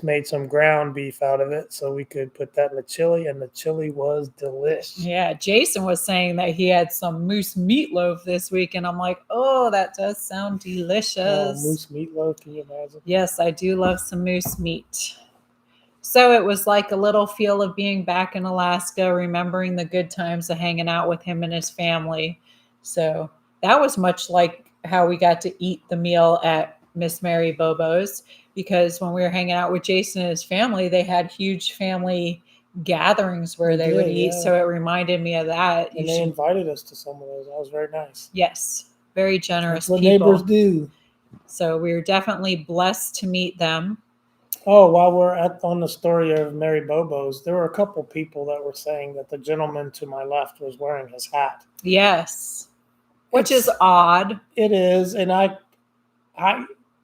made some ground beef out of it so we could put that in the chili, and the chili was delicious. Yeah, Jason was saying that he had some moose meatloaf this week, and I'm like, oh, that does sound delicious. Oh, moose meatloaf, can you imagine? Yes, I do love some moose meat. So it was like a little feel of being back in Alaska, remembering the good times of hanging out with him and his family. So that was much like how we got to eat the meal at Miss Mary Bobo's, because when we were hanging out with Jason and his family, they had huge family gatherings where they would eat. Yeah. So it reminded me of that. And they invited us to some of those. That was very nice. Yes. Very generous That's what people. Neighbors do. So we were definitely blessed to meet them. Oh, while we're on the story of Mary Bobo's, there were a couple people that were saying that the gentleman to my left was wearing his hat. Yes. Which is odd. It is. And I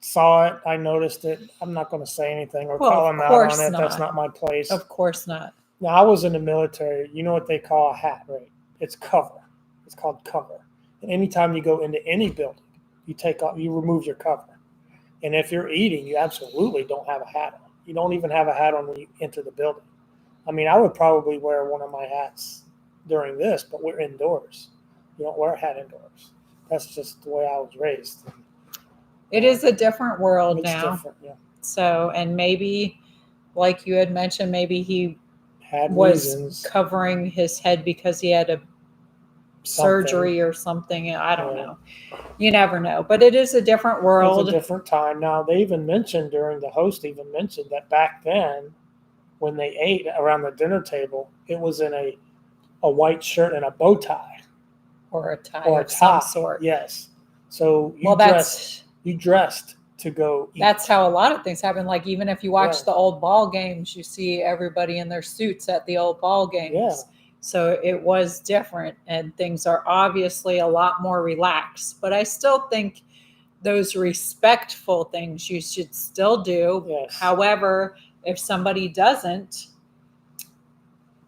saw it. I noticed it. I'm not going to say anything or call him out on it. That's not my place. Of course not. Now, I was in the military. You know what they call a hat, right? It's cover. It's called cover. And anytime you go into any building, you remove your cover. And if you're eating, you absolutely don't have a hat on. You don't even have a hat on when you enter the building. I mean, I would probably wear one of my hats during this, but we're indoors. You don't wear a hat indoors. That's just the way I was raised. It is a different world now. Different, yeah. So, and maybe, like you had mentioned, maybe he was covering his head because he had a surgery or something. I don't Yeah. know. You never know. But it is a different world. It's a different time. Now, they even mentioned the host even mentioned that back then, when they ate around the dinner table, it was in a white shirt and a bow tie. Or a tie Or a of some tie. sort. Yes. So you dressed to go eat. That's how a lot of things happen. Like even if you watch the old ball games, you see everybody in their suits at the old ball games. Yeah. So it was different, and things are obviously a lot more relaxed. But I still think those respectful things you should still do. Yes. However, if somebody doesn't,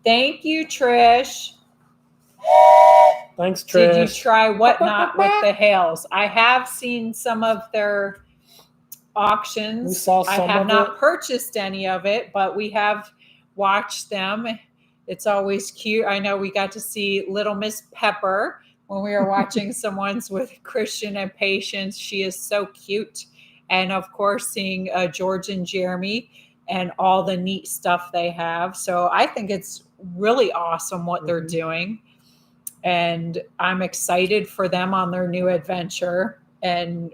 thank you, Trish. Thanks, Trish. Did you try Whatnot with the Hales? I have seen some of their auctions. We saw some I have of not it. purchased any of it, but we have watched them. It's always cute. I know we got to see Little Miss Pepper when we were watching some ones with Christian and Patience. She is so cute. And of course, seeing George and Jeremy and all the neat stuff they have. So I think it's really awesome what they're doing. And I'm excited for them on their new adventure and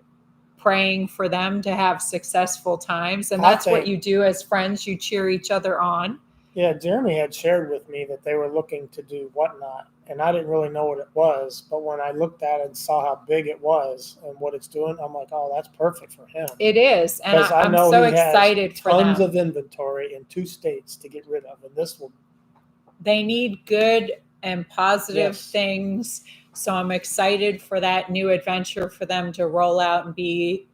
praying for them to have successful times. And that's what you do as friends. You cheer each other on. Yeah, Jeremy had shared with me that they were looking to do Whatnot, and I didn't really know what it was. But when I looked at it and saw how big it was and what it's doing, I'm like, oh, that's perfect for him. It is. And I'm so excited for them. Tons of inventory in 2 states to get rid of. And this will. They need good and positive things. So I'm excited for that new adventure for them to roll out and be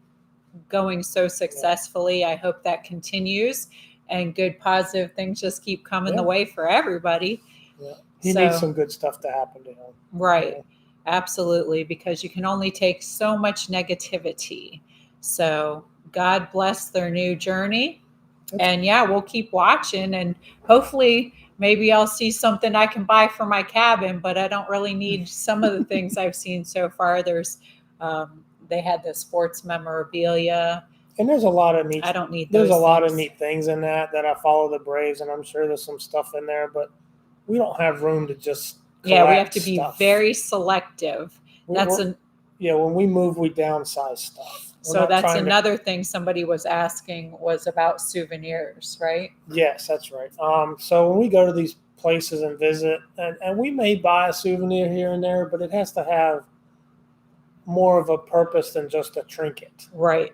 going so successfully. I hope that continues and good positive things just keep coming the way for everybody. Yeah. He needs some good stuff to happen to him. Right. Yeah. Absolutely. Because you can only take so much negativity. So God bless their new journey. And we'll keep watching, and hopefully maybe I'll see something I can buy for my cabin, but I don't really need some of the things I've seen so far. There's, they had the sports memorabilia. And there's a lot of neat. I don't need those. There's a lot of neat things in that I follow the Braves, and I'm sure there's some stuff in there, but we don't have room to just collect we have to be stuff. very selective. When we move, we downsize stuff. So that's another thing somebody was asking was about souvenirs, right? Yes, that's right. So when we go to these places and visit, and we may buy a souvenir here and there, but it has to have more of a purpose than just a trinket. Right.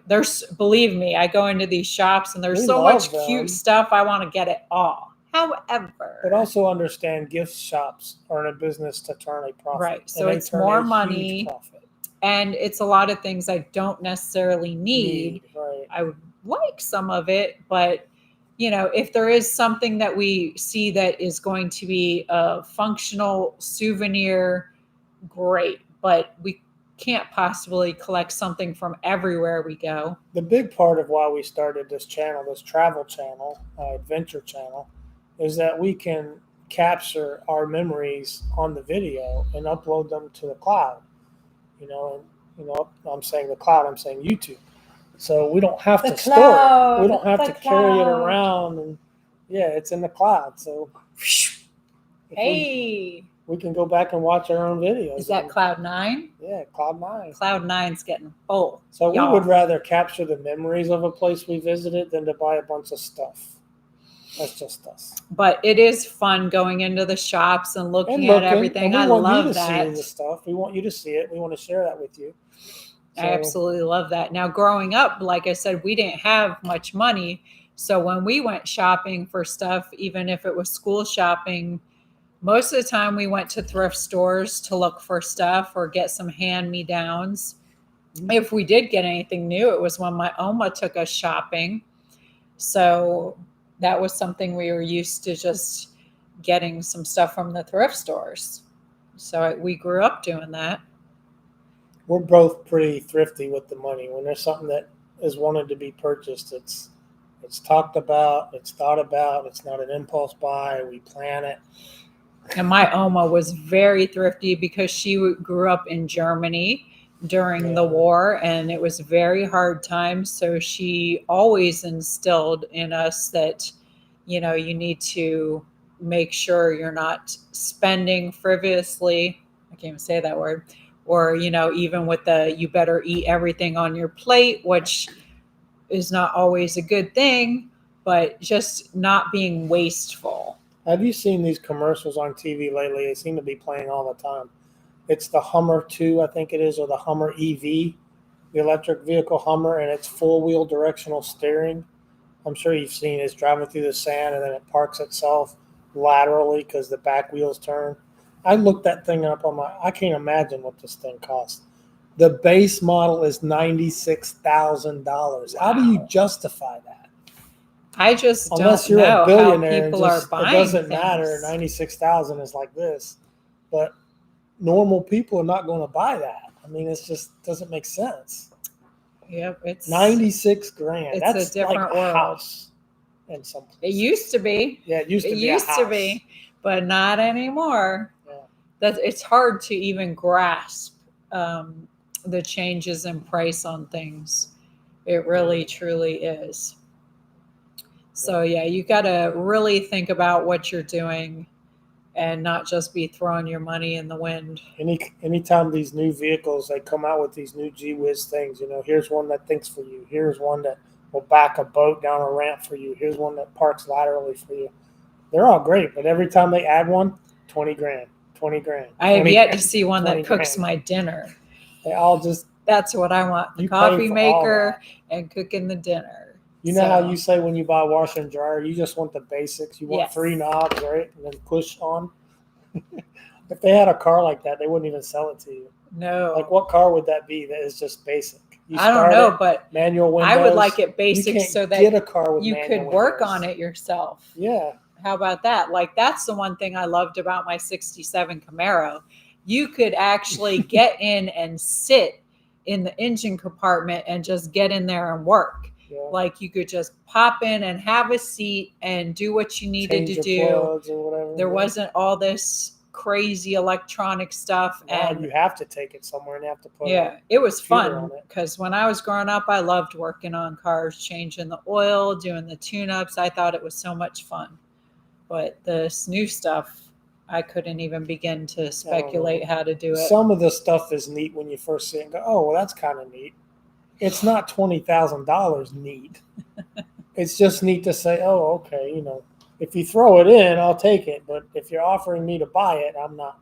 Believe me, I go into these shops and there's so much cute stuff. I want to get it all. However, but also understand gift shops are in a business to turn a profit. Right. So it's more money. And it's a lot of things I don't necessarily need. Right. I would like some of it, but if there is something that we see that is going to be a functional souvenir, great. But we can't possibly collect something from everywhere we go. The big part of why we started this channel, this travel channel, adventure channel, is that we can capture our memories on the video and upload them to the cloud. I'm saying the cloud, I'm saying YouTube. So we don't have to store it. We don't have to carry it around. And it's in the cloud. So we can go back and watch our own videos. Is that Cloud 9? Yeah, Cloud 9. Cloud 9's getting full. So we would rather capture the memories of a place we visited than to buy a bunch of stuff. That's just us. But it is fun going into the shops and looking at everything. I love that. See the stuff. We want you to see it. We want to share that with you. So. I absolutely love that. Now, growing up, like I said, we didn't have much money. So when we went shopping for stuff, even if it was school shopping, most of the time we went to thrift stores to look for stuff or get some hand-me-downs. If we did get anything new, it was when my Oma took us shopping. So that was something we were used to, just getting some stuff from the thrift stores. So we grew up doing that. We're both pretty thrifty with the money. When there's something that is wanted to be purchased, it's talked about, it's thought about, it's not an impulse buy, we plan it. And my Oma was very thrifty because she grew up in Germany during the war, and it was very hard times. So she always instilled in us that, you need to make sure you're not spending frivolously. I can't even say that word. Or, even with you better eat everything on your plate, which is not always a good thing, but just not being wasteful. Have you seen these commercials on TV lately? They seem to be playing all the time. It's the Hummer 2, I think it is, or the Hummer EV, the electric vehicle Hummer, and it's full-wheel directional steering. I'm sure you've seen it. It's driving through the sand, and then it parks itself laterally because the back wheels turn. I looked that thing up I can't imagine what this thing costs. The base model is $96,000. How do you justify that? I just Unless don't you're know a billionaire, how people are buying it doesn't things. matter. 96,000 is like this, but normal people are not going to buy that. I mean, it just doesn't make sense. Yep, it's $96,000. It's That's a different like a world. house in some places. It used to be. Yeah, it used to It be used a house. to be, but not anymore. Yeah. It's hard to even grasp the changes in price on things. It really, truly is. So yeah, you got to really think about what you're doing and not just be throwing your money in the wind. Anytime these new vehicles, they come out with these new Gee Whiz things, here's one that thinks for you. Here's one that will back a boat down a ramp for you. Here's one that parks laterally for you. They're all great, but every time they add one, $20,000, $20,000. I have yet to see one that cooks my dinner. They all just. That's what I want. The coffee maker and cooking the dinner. You know how you say when you buy a washer and dryer, you just want the basics. You want 3 knobs, right? And then push on. If they had a car like that, they wouldn't even sell it to you. No. Like, what car would that be that is just basic? I don't know, but manual windows. I would like it basic so that get a car with you could work on it yourself. Yeah. How about that? Like, that's the one thing I loved about my 67 Camaro. You could actually get in and sit in the engine compartment and just get in there and work. Yeah. Like, you could just pop in and have a seat and do what you needed to do. Plugs or whatever. There wasn't all this crazy electronic stuff. Now and you have to take it somewhere and you have to put it was fun because when I was growing up, I loved working on cars, changing the oil, doing the tune-ups. I thought it was so much fun. But this new stuff, I couldn't even begin to speculate how to do it. Some of the stuff is neat when you first see it and go, oh, well, that's kind of neat. It's not $20,000 neat. It's just neat to say, oh, okay, if you throw it in, I'll take it. But if you're offering me to buy it, I'm not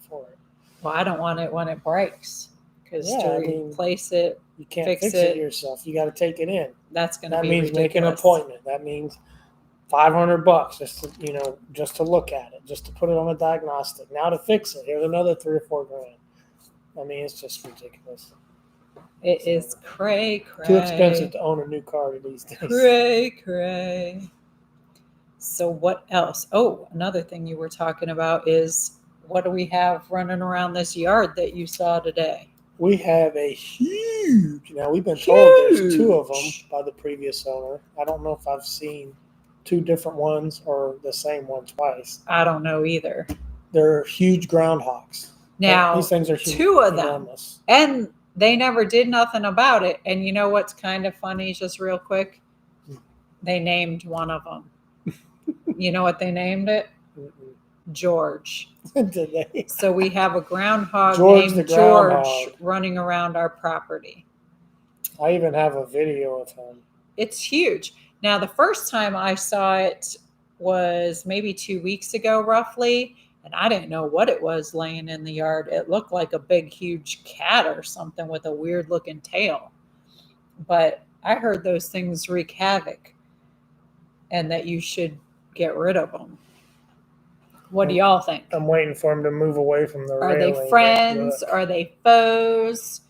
for it. Well, I don't want it when it breaks because to replace it, you can't fix it yourself. You got to take it in. That's going to be ridiculous. That means make an appointment. That means $500 just to look at it, just to put it on a diagnostic. Now to fix it, here's another $3,000 or $4,000. I mean, it's just ridiculous. It is cray. Too expensive to own a new car these days. Cray. So what else? Oh, another thing you were talking about is what do we have running around this yard that you saw today? We have a huge. Now we've been told there's 2 of them by the previous owner. I don't know if I've seen 2 different ones or the same one twice. I don't know either. They're huge groundhogs. Now these things are 2 of enormous. them, and they never did nothing about it. And you know what's kind of funny, just real quick? They named one of them. You know what they named it? George. Did they? So we have a groundhog named George running around our property. I even have a video of him. It's huge. Now, the first time I saw it was maybe 2 weeks ago, roughly. And I didn't know what it was laying in the yard. It looked like a big, huge cat or something with a weird looking tail. But I heard those things wreak havoc and that you should get rid of them. What do y'all think? I'm waiting for him to move away from the railing. Are they friends? Are they foes?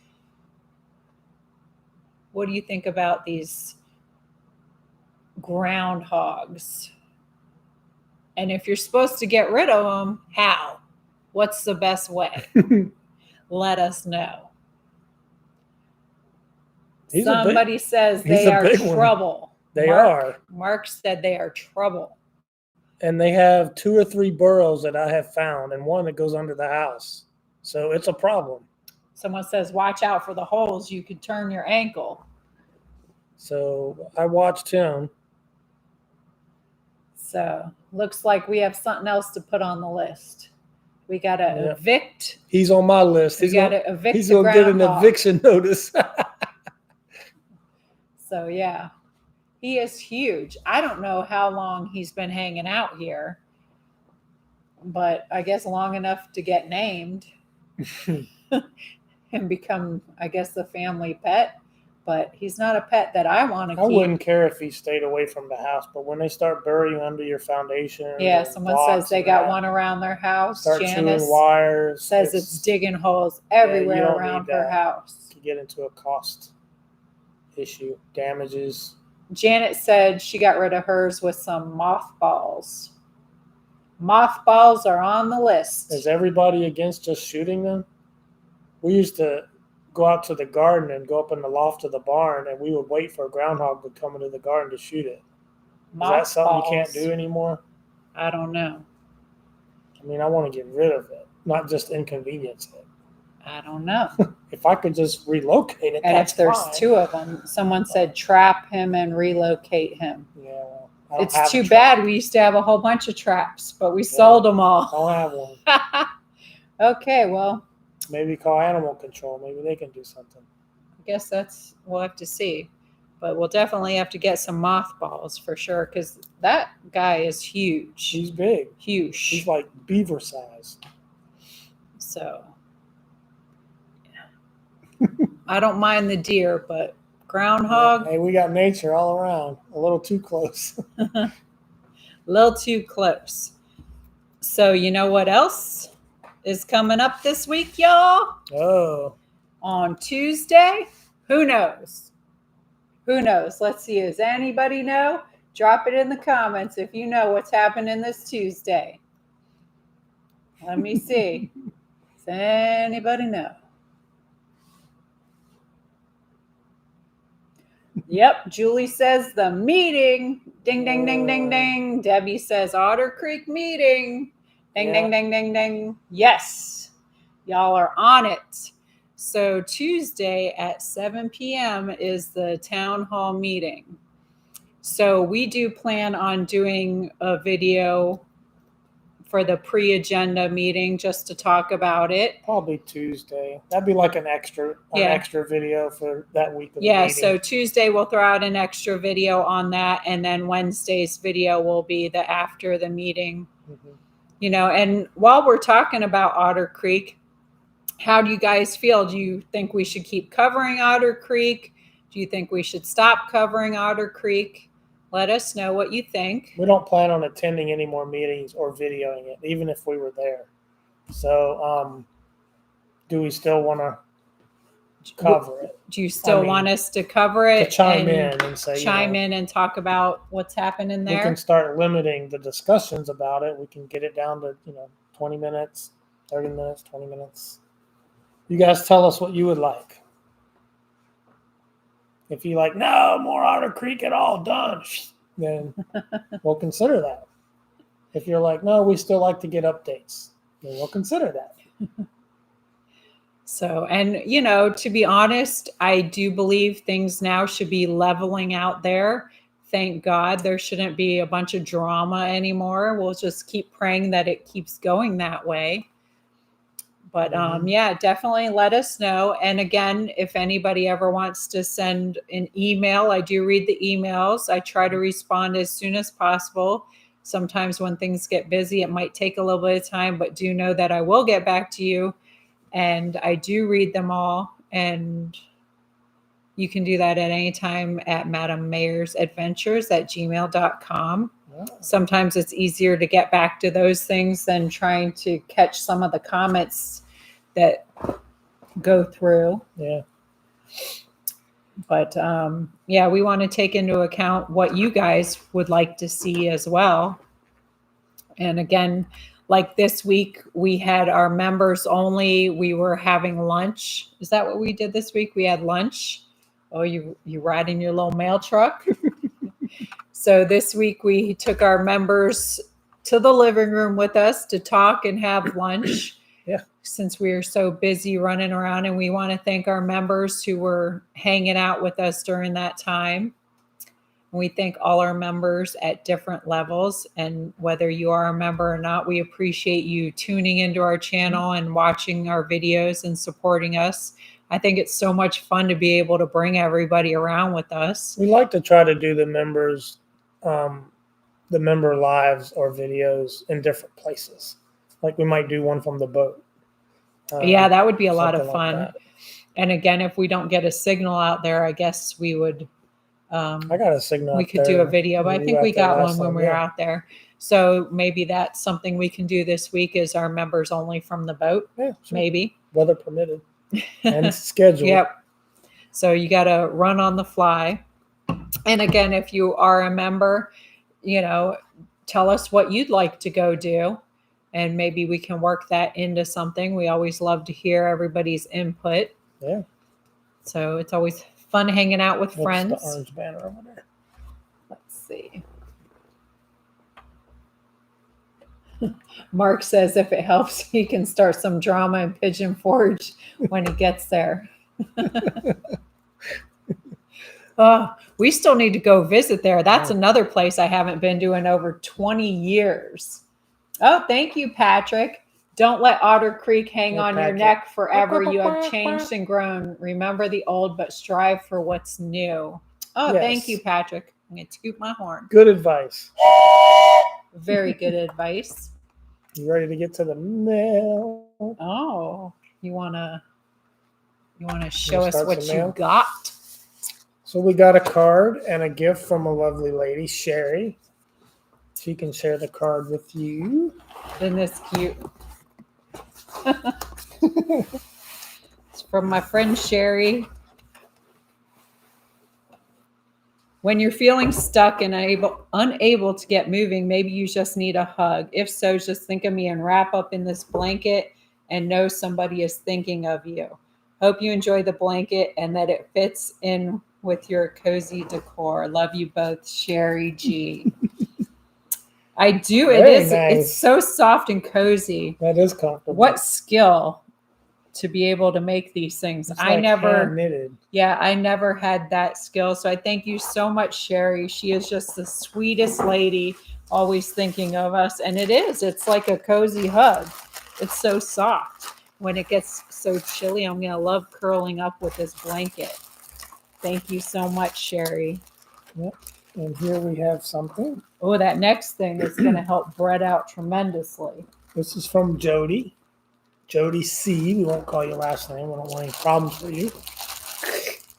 What do you think about these groundhogs? And if you're supposed to get rid of them, how? What's the best way? Let us know. Somebody says they are trouble. They are. Mark said they are trouble. And they have 2 or 3 burrows that I have found and one that goes under the house. So it's a problem. Someone says, watch out for the holes. You could turn your ankle. So I watched him. So looks like we have something else to put on the list. We got to evict. He's on my list. We got to evict. He's going to get an eviction notice. So, yeah, he is huge. I don't know how long he's been hanging out here, but I guess long enough to get named and become, I guess, the family pet. But he's not a pet that I want to keep. I wouldn't care if he stayed away from the house, but when they start burying under your foundation, yeah, someone says they got one around their house. Start Janice chewing wires. Says it's digging holes everywhere around her house. To get into a cost issue, damages. Janet said she got rid of hers with some mothballs. Mothballs are on the list. Is everybody against just shooting them? We used to go out to the garden and go up in the loft of the barn, and we would wait for a groundhog to come into the garden to shoot it. Is that something you can't do anymore? I don't know. I mean, I want to get rid of it, not just inconvenience it. I don't know. If I could just relocate it, and if there's two of them, someone said trap him and relocate him. Yeah, well, it's too bad. We used to have a whole bunch of traps, but we sold them all. I don't have one. Okay, well. Maybe call animal control. Maybe they can do something. I guess we'll have to see. But we'll definitely have to get some mothballs for sure, because that guy is huge. He's big. Huge. He's like beaver size. So, yeah. I don't mind the deer, but groundhog. Yeah. Hey, we got nature all around. A little too close. A little too close. So, you know what else is coming up this week, y'all? Oh. On Tuesday? Who knows? Who knows? Let's see. Does anybody know? Drop it in the comments if you know what's happening this Tuesday. Let me see. Does anybody know? Yep. Julie says the meeting. Ding, ding, ding, ding, ding. Debbie says Otter Creek meeting. Ding, ding, ding, ding, ding. Yes. Y'all are on it. So Tuesday at 7 p.m. is the town hall meeting. So we do plan on doing a video for the pre-agenda meeting just to talk about it. Probably Tuesday. That'd be like an extra video for that week of the meeting. So Tuesday we'll throw out an extra video on that, and then Wednesday's video will be the after the meeting. Mm-hmm. You know, and while we're talking about Otter Creek, how do you guys feel? Do you think we should keep covering Otter Creek? Do you think we should stop covering Otter Creek? Let us know what you think. We don't plan on attending any more meetings or videoing it, even if we were there. So, do we still want to cover it? Do you still want us to cover it? To chime in and say, in and talk about what's happening there? We can start limiting the discussions about it. We can get it down to, 20 minutes, 30 minutes, 20 minutes. You guys tell us what you would like. If you like, no, more Otter Creek at all, done, then we'll consider that. If you're like, no, we still like to get updates, then we'll consider that. So, and, to be honest, I do believe things now should be leveling out there. Thank God there shouldn't be a bunch of drama anymore. We'll just keep praying that it keeps going that way. But definitely let us know. And again, if anybody ever wants to send an email, I do read the emails. I try to respond as soon as possible. Sometimes when things get busy, it might take a little bit of time, but do know that I will get back to you. And I do read them all. And you can do that at any time at madammayersadventures@gmail.com. Sometimes it's easier to get back to those things than trying to catch some of the comments that go through. Yeah. But we want to take into account what you guys would like to see as well. And again, like this week, we had our members only. We were having lunch. Is that what we did this week? We had lunch. Oh, you ride in your little mail truck? So this week we took our members to the living room with us to talk and have lunch. Yeah. Since we are so busy running around, and we want to thank our members who were hanging out with us during that time. We thank all our members at different levels. And whether you are a member or not, we appreciate you tuning into our channel and watching our videos and supporting us. I think it's so much fun to be able to bring everybody around with us. We like to try to do the members, the member lives or videos in different places. Like we might do one from the boat. Yeah, that would be a lot of something fun. like that. And again, if we don't get a signal out there, I guess we would. I got a signal. We up could do there. a video, but I think we got one when we were out there. So maybe that's something we can do this week is our members only from the boat. Yeah, sure. Maybe. Weather permitted. And schedule. Yep. So you got to run on the fly. And again, if you are a member, tell us what you'd like to go do. And maybe we can work that into something. We always love to hear everybody's input. Yeah. So it's always fun hanging out with friends. What's the orange banner over there? Let's see. Mark says if it helps, he can start some drama in Pigeon Forge when he gets there. We still need to go visit there. That's another place I haven't been to in over 20 years. Oh, thank you, Patrick. Don't let Otter Creek hang on your neck forever. You have changed and grown. Remember the old, but strive for what's new. Oh, yes. Thank you, Patrick. I'm going to toot my horn. Good advice. Very good advice. You ready to get to the mail? Oh, you want to show us what you got? So we got a card and a gift from a lovely lady, Sherry. She can share the card with you. Isn't this cute? It's from my friend Sherry. When you're feeling stuck and unable to get moving, maybe you just need a hug. If so, just think of me and wrap up in this blanket and know somebody is thinking of you. Hope you enjoy the blanket and that it fits in with your cozy decor. Love you both, Sherry G. I do. It is. Nice. It's so soft and cozy. That is comfortable. What skill to be able to make these things. It's like hand knitted. Yeah, I never had that skill. So I thank you so much, Sherry. She is just the sweetest lady, always thinking of us. And it is. It's like a cozy hug. It's so soft. When it gets so chilly, I'm going to love curling up with this blanket. Thank you so much, Sherry. Yep. And here we have something. Oh, that next thing is going to help bread out tremendously. This is from Jody. Jody C. We won't call your last name. We don't want any problems for you.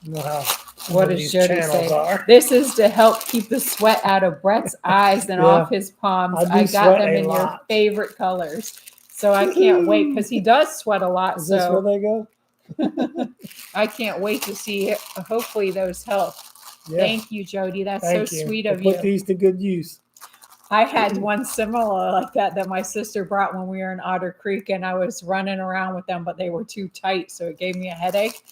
You know how what does Jody say? This is to help keep the sweat out of Brett's eyes and off his palms. I got them in your favorite colors. So I can't wait because he does sweat a lot. Is this where they go? I can't wait to see it. Hopefully those help. Yeah. Thank you, Jody. That's so sweet of you. Put these to good use. I had one similar like that my sister brought when we were in Otter Creek, and I was running around with them, but they were too tight, so it gave me a headache.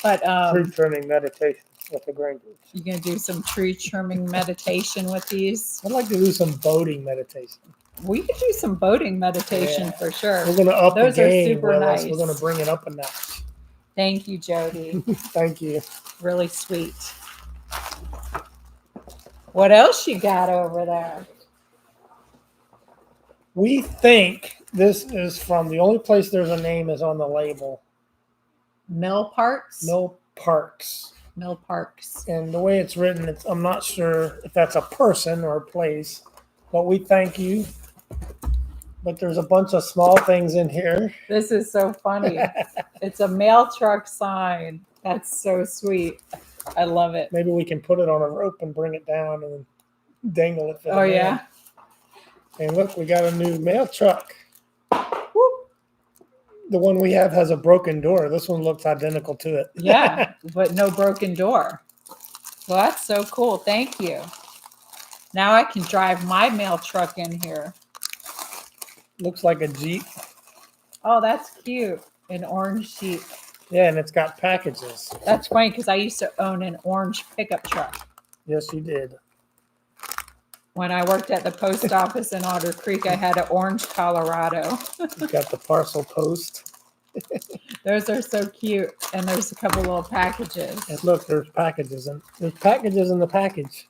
But tree trimming meditation with the Grangers. You gonna do some tree trimming meditation with these? I'd like to do some boating meditation. We could do some boating meditation for sure. We're gonna up those the game. Are super nice. We're gonna bring it up a notch. Thank you, Jody. Thank you. Really sweet. What else you got over there? We think this is from the only place there's a name is on the label. Mill Parks? Mill Parks. Mill Parks. And the way it's written, I'm not sure if that's a person or a place, but we thank you. But there's a bunch of small things in here. This is so funny. It's a mail truck sign. That's so sweet. I love it. Maybe we can put it on a rope and bring it down and dangle it. Oh, yeah. And look, we got a new mail truck. Whoop. The one we have has a broken door. This one looks identical to it. Yeah, but no broken door. Well, that's so cool. Thank you. Now I can drive my mail truck in here. Looks like a Jeep. Oh, that's cute. An orange Jeep. Yeah, and it's got packages. That's funny because I used to own an orange pickup truck. Yes, you did. When I worked at the post office in Otter Creek, I had an orange Colorado. You got the parcel post. Those are so cute. And there's a couple little packages. And look, there's packages in the package.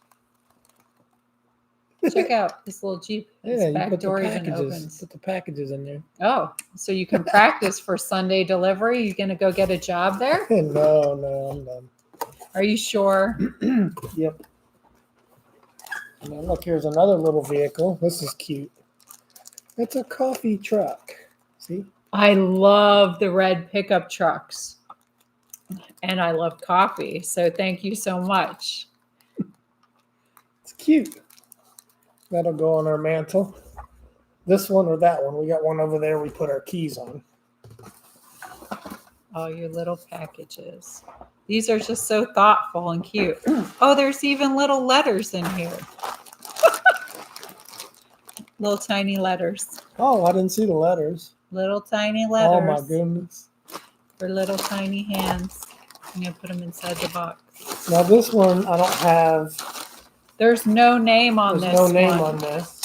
Check out this little Jeep. Its Yeah, you back put the door even packages. opens. Put the packages in there. Oh, so you can practice for Sunday delivery. You gonna go get a job there? No, I'm done. Are you sure? Yep. Now look, here's another little vehicle. This is cute. It's a coffee truck. See? I love the red pickup trucks. And I love coffee. So thank you so much. It's cute. That'll go on our mantle. This one or that one. We got one over there we put our keys on. All your little packages. These are just so thoughtful and cute. Oh, there's even little letters in here. Little tiny letters. Oh, I didn't see the letters. Little tiny letters. Oh my goodness. For little tiny hands. I'm going to put them inside the box. Now this one I don't have. There's no name on There's this no name one. on this.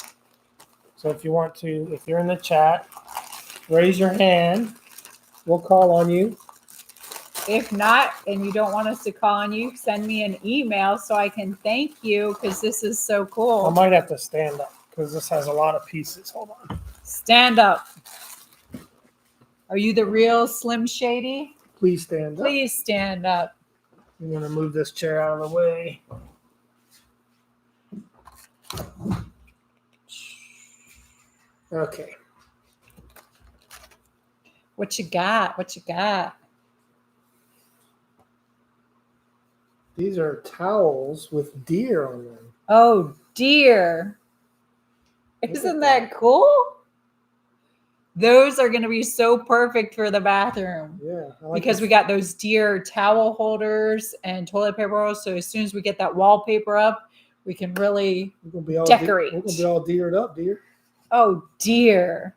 So if you want to, if you're in the chat, raise your hand. We'll call on you. If not, and you don't want us to call on you, send me an email so I can thank you because this is so cool. I might have to stand up because this has a lot of pieces. Hold on. Stand up. Are you the real Slim Shady? Please stand up. Please stand up. I'm going to move this chair out of the way. Okay. What you got? What you got? These are towels with deer on them. Oh, dear. Isn't that cool? Those are going to be so perfect for the bathroom. Yeah. I like Because this. we got those deer towel holders and toilet paper rolls. So as soon as we get that wallpaper up, we can really We're gonna be all decorate. We're going to be all deered up, deer. Oh, dear.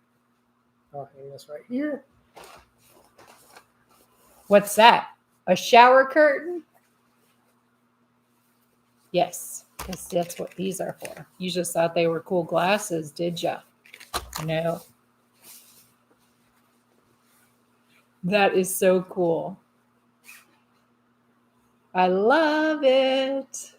I'll hang this right here. What's that? A shower curtain? Yes, because that's what these are for. You just thought they were cool glasses, did ya? No. That is so cool. I love it.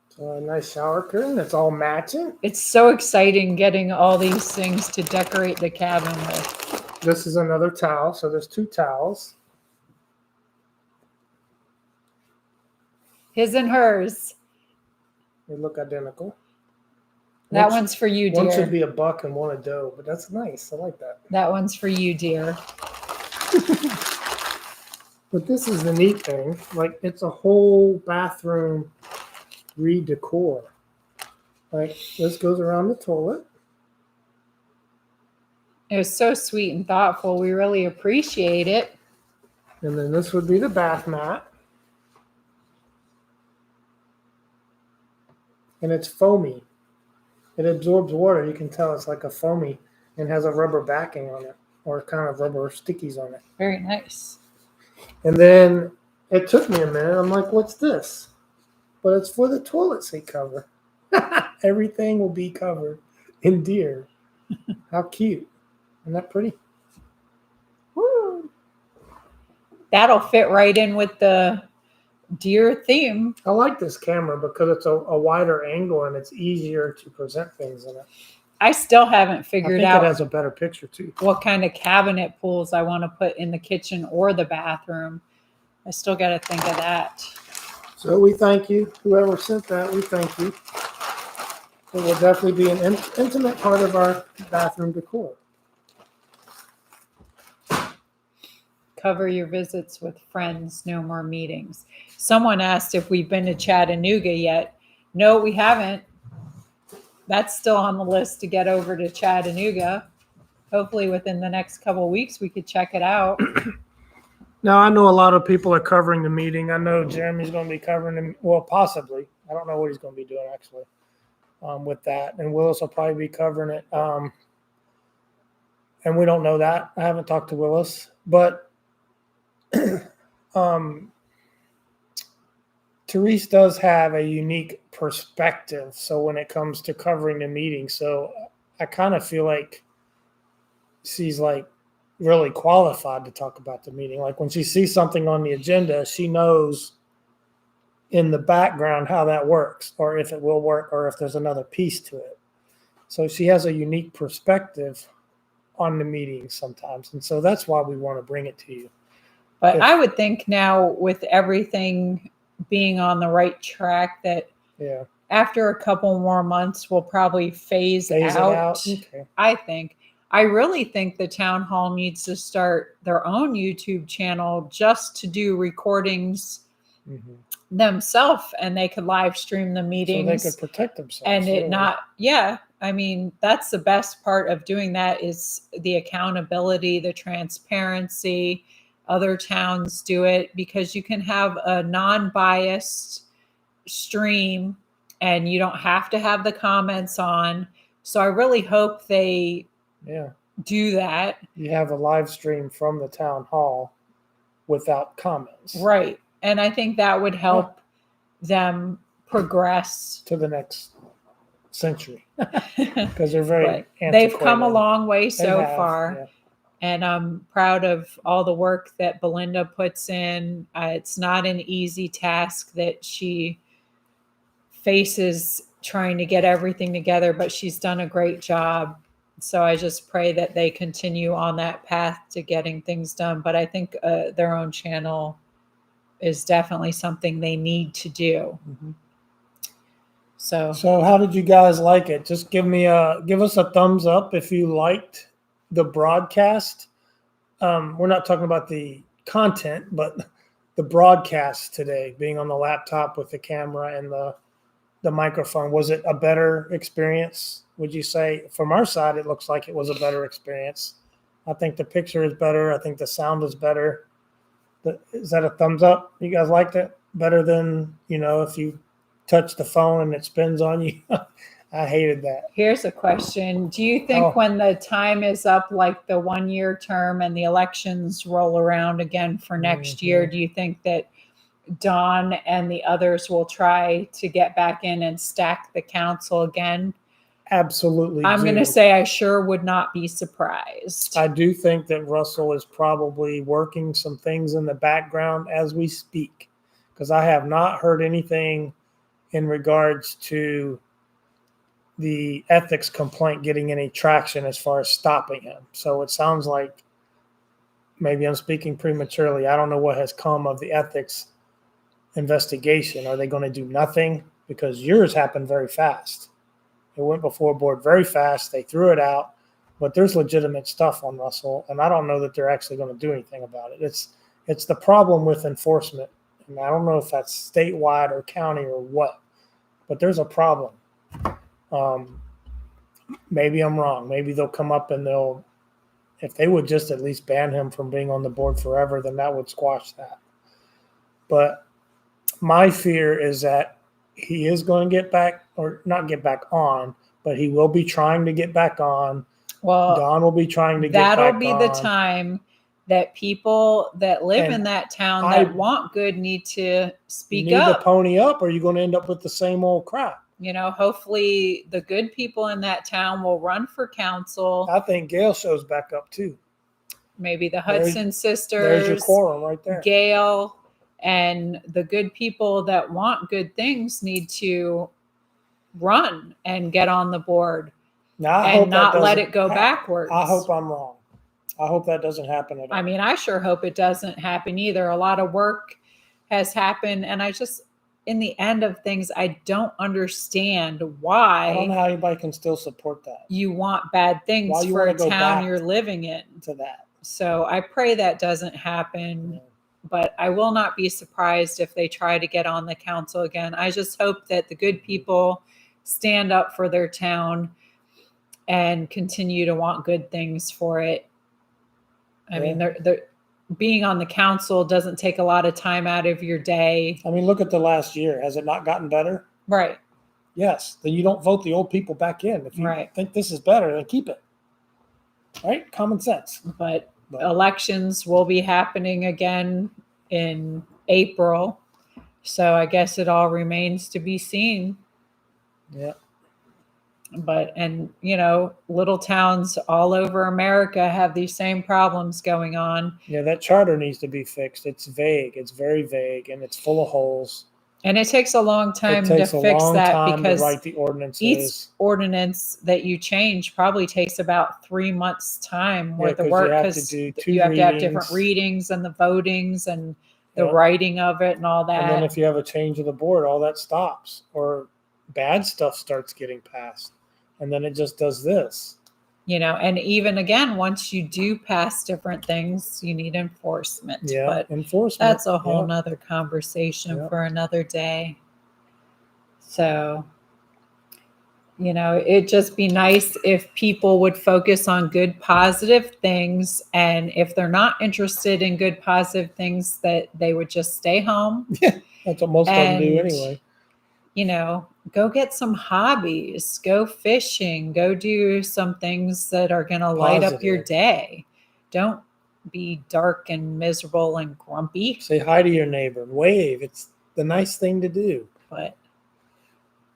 So a nice shower curtain that's all matching. It's so exciting getting all these things to decorate the cabin with. This is another towel. So there's two towels. His and hers. They look identical. That one's for you, One dear. should be a buck and one a doe, but that's nice. I like that. That one's for you, dear. But this is the neat thing. Like, it's a whole bathroom re-decor. Like, this goes around the toilet. It was so sweet and thoughtful. We really appreciate it. And then this would be the bath mat. And it's foamy. It absorbs water. You can tell it's like a foamy and has a rubber backing on it, or kind of rubber stickies on it. Very nice. And then it took me a minute. I'm like, what's this? But it's for the toilet seat cover. Everything will be covered in deer. How cute. Isn't that pretty? Woo. That'll fit right in with the deer theme. I like this camera because it's a wider angle and it's easier to present things in it. I still haven't I figured think out it has a better picture too. what kind of cabinet pools I want to put in the kitchen or the bathroom. I still got to think of that. So we thank you. Whoever sent that, we thank you. It will definitely be an intimate part of our bathroom decor. Cover your visits with friends, no more meetings. Someone asked if we've been to Chattanooga yet. No, we haven't. That's still on the list to get over to Chattanooga. Hopefully within the next couple of weeks, we could check it out. Now, I know a lot of people are covering the meeting. I know Jeremy's going to be covering them. Well, possibly. I don't know what he's going to be doing, actually, with that. And Willis will probably be covering it. And we don't know that. I haven't talked to Willis. But Therese does have a unique perspective. So when it comes to covering the meeting, so I kind of feel like she's like really qualified to talk about the meeting. Like when she sees something on the agenda, she knows in the background how that works, or if it will work, or if there's another piece to it. So she has a unique perspective on the meetings sometimes. And so that's why we want to bring it to you. But I would think now with everything being on the right track that after a couple more months we'll probably phase out. Okay. I really think the town hall needs to start their own YouTube channel just to do recordings themselves, and they could live stream the meetings. So they could protect themselves. And it not, I mean, that's the best part of doing that is the accountability, the transparency. Other towns do it because you can have a non-biased stream and you don't have to have the comments on. So I really hope they do that. You have a live stream from the town hall without comments. Right. And I think that would help them progress to the next century because they're very they've come a long way so far. Yeah. And I'm proud of all the work that Belinda puts in. It's not an easy task that she faces trying to get everything together, but she's done a great job. So I just pray that they continue on that path to getting things done. But I think their own channel is definitely something they need to do. So how did you guys like it? Just give us a thumbs up if you liked the broadcast. We're not talking about the content, but the broadcast today, being on the laptop with the camera and the microphone. Was it a better experience, would you say? From our side, it looks like it was a better experience. I think the picture is better. I think the sound is better. Is that a thumbs up? You guys liked it better than, if you touch the phone and it spins on you? I hated that. Here's a question. Do you think when the time is up, like the 1-year term and the elections roll around again for next year, do you think that Dawn and the others will try to get back in and stack the council again? Absolutely. I'm going to say I sure would not be surprised. I do think that Russell is probably working some things in the background as we speak, because I have not heard anything in regards to the ethics complaint getting any traction as far as stopping him. So it sounds like, maybe I'm speaking prematurely, I don't know what has come of the ethics investigation. Are they going to do nothing? Because yours happened very fast. It went before board very fast. They threw it out, but there's legitimate stuff on Russell, and I don't know that they're actually going to do anything about it. It's the problem with enforcement, and I don't know if that's statewide or county or what, but there's a problem. Maybe I'm wrong. Maybe they'll come up and if they would just at least ban him from being on the board forever, then that would squash that. But my fear is that he is going to get back, or not get back on, but he will be trying to get back on. Well, Dawn will be trying to get back on. That'll be the time that people that live in that town that want good need to speak up. You need to pony up, or you're going to end up with the same old crap. Hopefully the good people in that town will run for council. I think Gail shows back up too. Maybe the Hudson sisters. There's your quorum right there. Gail. And the good people that want good things need to run and get on the board and not let it go backwards. I hope I'm wrong. I hope that doesn't happen at all. I mean, I sure hope it doesn't happen either. A lot of work has happened. And I just, in the end of things, I don't understand why. I don't know how anybody can still support that. You want bad things for a town you're living in. To that. So I pray that doesn't happen. Yeah. But I will not be surprised if they try to get on the council again. I just hope that the good people stand up for their town and continue to want good things for it. I mean, they're being on the council doesn't take a lot of time out of your day. I mean, look at the last year. Has it not gotten better? Right. Yes. Then you don't vote the old people back in. If you think this is better, then keep it. Right? Common sense. But elections will be happening again in April. So I guess it all remains to be seen. Yeah. But, little towns all over America have these same problems going on. Yeah, that charter needs to be fixed. It's vague. It's very vague, and it's full of holes. And it takes a long time to fix that because to write the ordinances. Each ordinance that you change probably takes about 3 months' time worth of work because you have to have different readings and the votings and the writing of it and all that. And then if you have a change of the board, all that stops or bad stuff starts getting passed. And then it just does this. And even again, once you do pass different things, you need enforcement. Yeah, but enforcement. That's a whole nother conversation for another day. So, it'd just be nice if people would focus on good, positive things. And if they're not interested in good, positive things, that they would just stay home. Yeah, that's what most of them do anyway. Go get some hobbies, go fishing, go do some things that are going to light up your day. Don't be dark and miserable and grumpy. Say hi to your neighbor, wave. It's the nice thing to do. But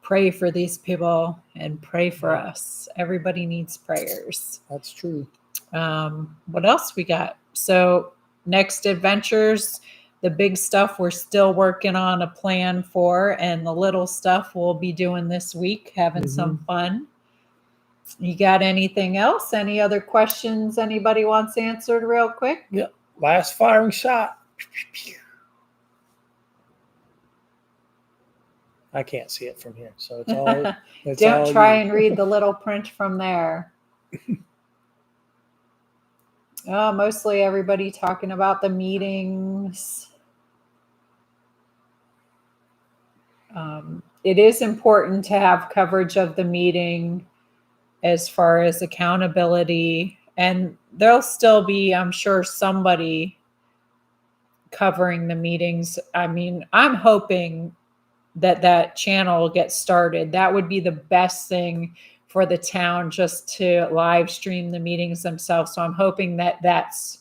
pray for these people and pray for us. Everybody needs prayers. That's true. What else we got? So next adventures, the big stuff we're still working on a plan for, and the little stuff we'll be doing this week, having some fun. You got anything else? Any other questions anybody wants answered real quick? Yep. Last firing shot. I can't see it from here, so it's all. Don't try and read the little print from there. Mostly everybody talking about the meetings. It is important to have coverage of the meeting as far as accountability, and there'll still be, I'm sure, somebody covering the meetings. I mean, I'm hoping that channel gets started. That would be the best thing for the town, just to live stream the meetings themselves. So I'm hoping that that's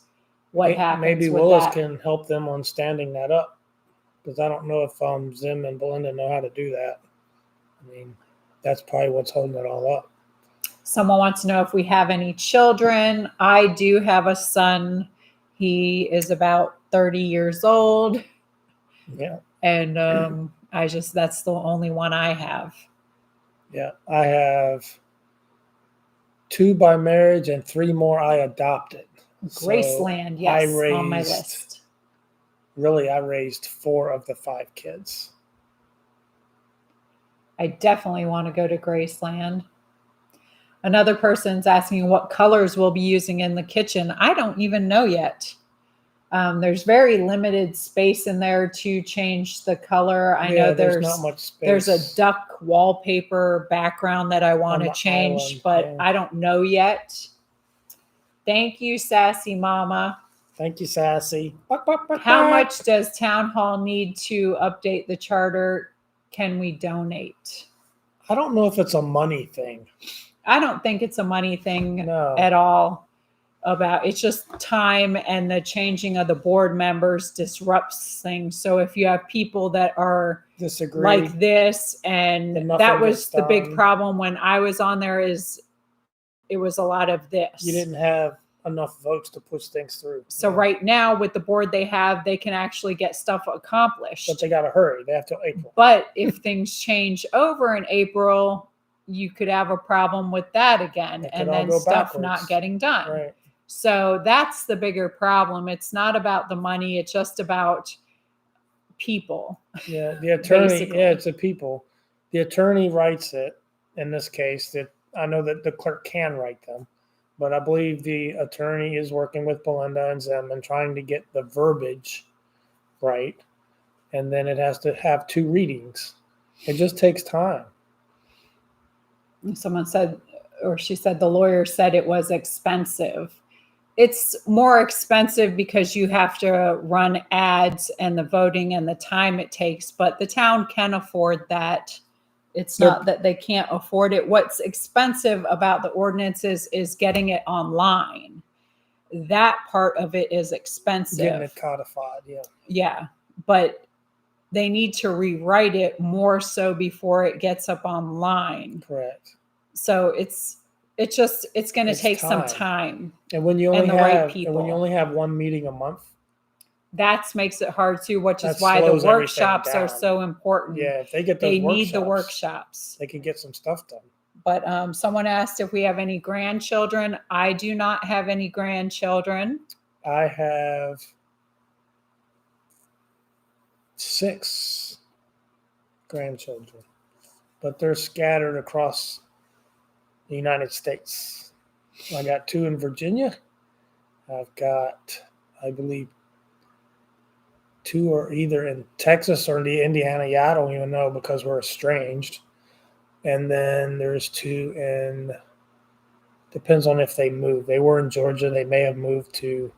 what happens. Maybe Willis can help them on standing that up, because I don't know if Zim and Belinda know how to do that. I mean, that's probably what's holding it all up. Someone wants to know if we have any children. I do have a son. He is about 30 years old. Yeah. And that's the only one I have. Yeah, I have 2 by marriage and 3 more I adopted. Graceland, yes, on my list. Really, I raised 4 of the 5 kids. I definitely want to go to Graceland. Another person's asking what colors we'll be using in the kitchen. I don't even know yet. There's very limited space in there to change the color. I know there's not much space. There's a duck wallpaper background that I want to change, but I don't know yet. Thank you, Sassy Mama. Thank you, Sassy. How much does Town Hall need to update the charter? Can we donate? I don't know if it's a money thing. I don't think it's a money thing at all. It's just time, and the changing of the board members disrupts things. So if you have people that are disagree like this, and that was the big problem when I was on there, is it was a lot of this. You didn't have enough votes to push things through. So right now with the board they have, they can actually get stuff accomplished. But they got to hurry. They have till April. But if things change over in April, you could have a problem with that again, and then stuff not getting done. Right. So that's the bigger problem. It's not about the money. It's just about people. Yeah, the attorney. Yeah, it's the people. The attorney writes it. In this case, that I know that the clerk can write them, but I believe the attorney is working with Belinda and Zim and trying to get the verbiage right, and then it has to have 2 readings. It just takes time. Someone said, or she said, the lawyer said it was expensive. It's more expensive because you have to run ads and the voting and the time it takes, but the town can afford that. It's not that they can't afford it. What's expensive about the ordinances is getting it online. That part of it is expensive. Getting it codified, yeah. Yeah, but they need to rewrite it more so before it gets up online. Correct. So it's going to take some time. And when you only have 1 meeting a month, that makes it hard too, which is That why the slows everything workshops are down. so important. Yeah, if they get those They need the workshops. they can get some stuff done. But someone asked if we have any grandchildren. I do not have any grandchildren. I have 6 grandchildren, but they're scattered across the United States. I got 2 in Virginia. I've got, I believe, 2 are either in Texas or Indiana. Yeah, I don't even know because we're estranged. And then there's 2 in, depends on if they move. They were in Georgia. They may have moved to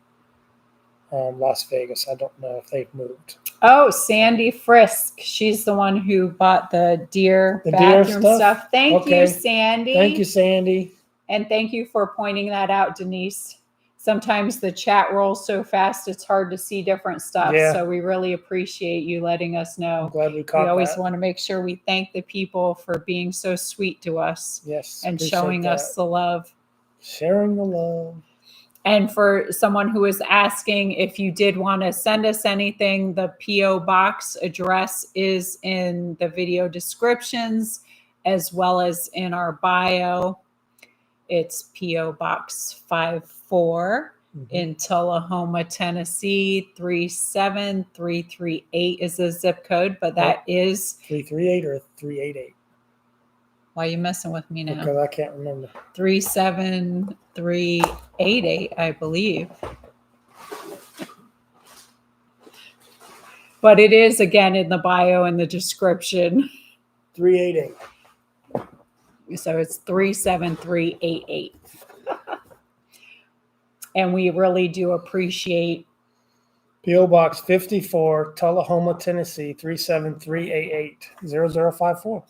Las Vegas. I don't know if they've moved. Oh, Sandy Frisk. She's the one who bought the deer bathroom stuff. Thank you, Sandy. Thank you, Sandy. And thank you for pointing that out, Denise. Sometimes the chat rolls so fast, it's hard to see different stuff. Yeah. So we really appreciate you letting us know. I'm glad we caught We always that. want to make sure we thank the people for being so sweet to us. Yes. And showing us the love. Sharing the love. And for someone who is asking if you did want to send us anything, the P.O. Box address is in the video descriptions as well as in our bio. It's P.O. Box 54 in Tullahoma, Tennessee. 37338 is the zip code, but that is 338 or 388. Why are you messing with me now? Because I can't remember. 37388, I believe. But it is, again, in the bio and the description. 388. So it's 37388. And we really do appreciate. P.O. Box 54, Tullahoma, Tennessee, 37388 0054.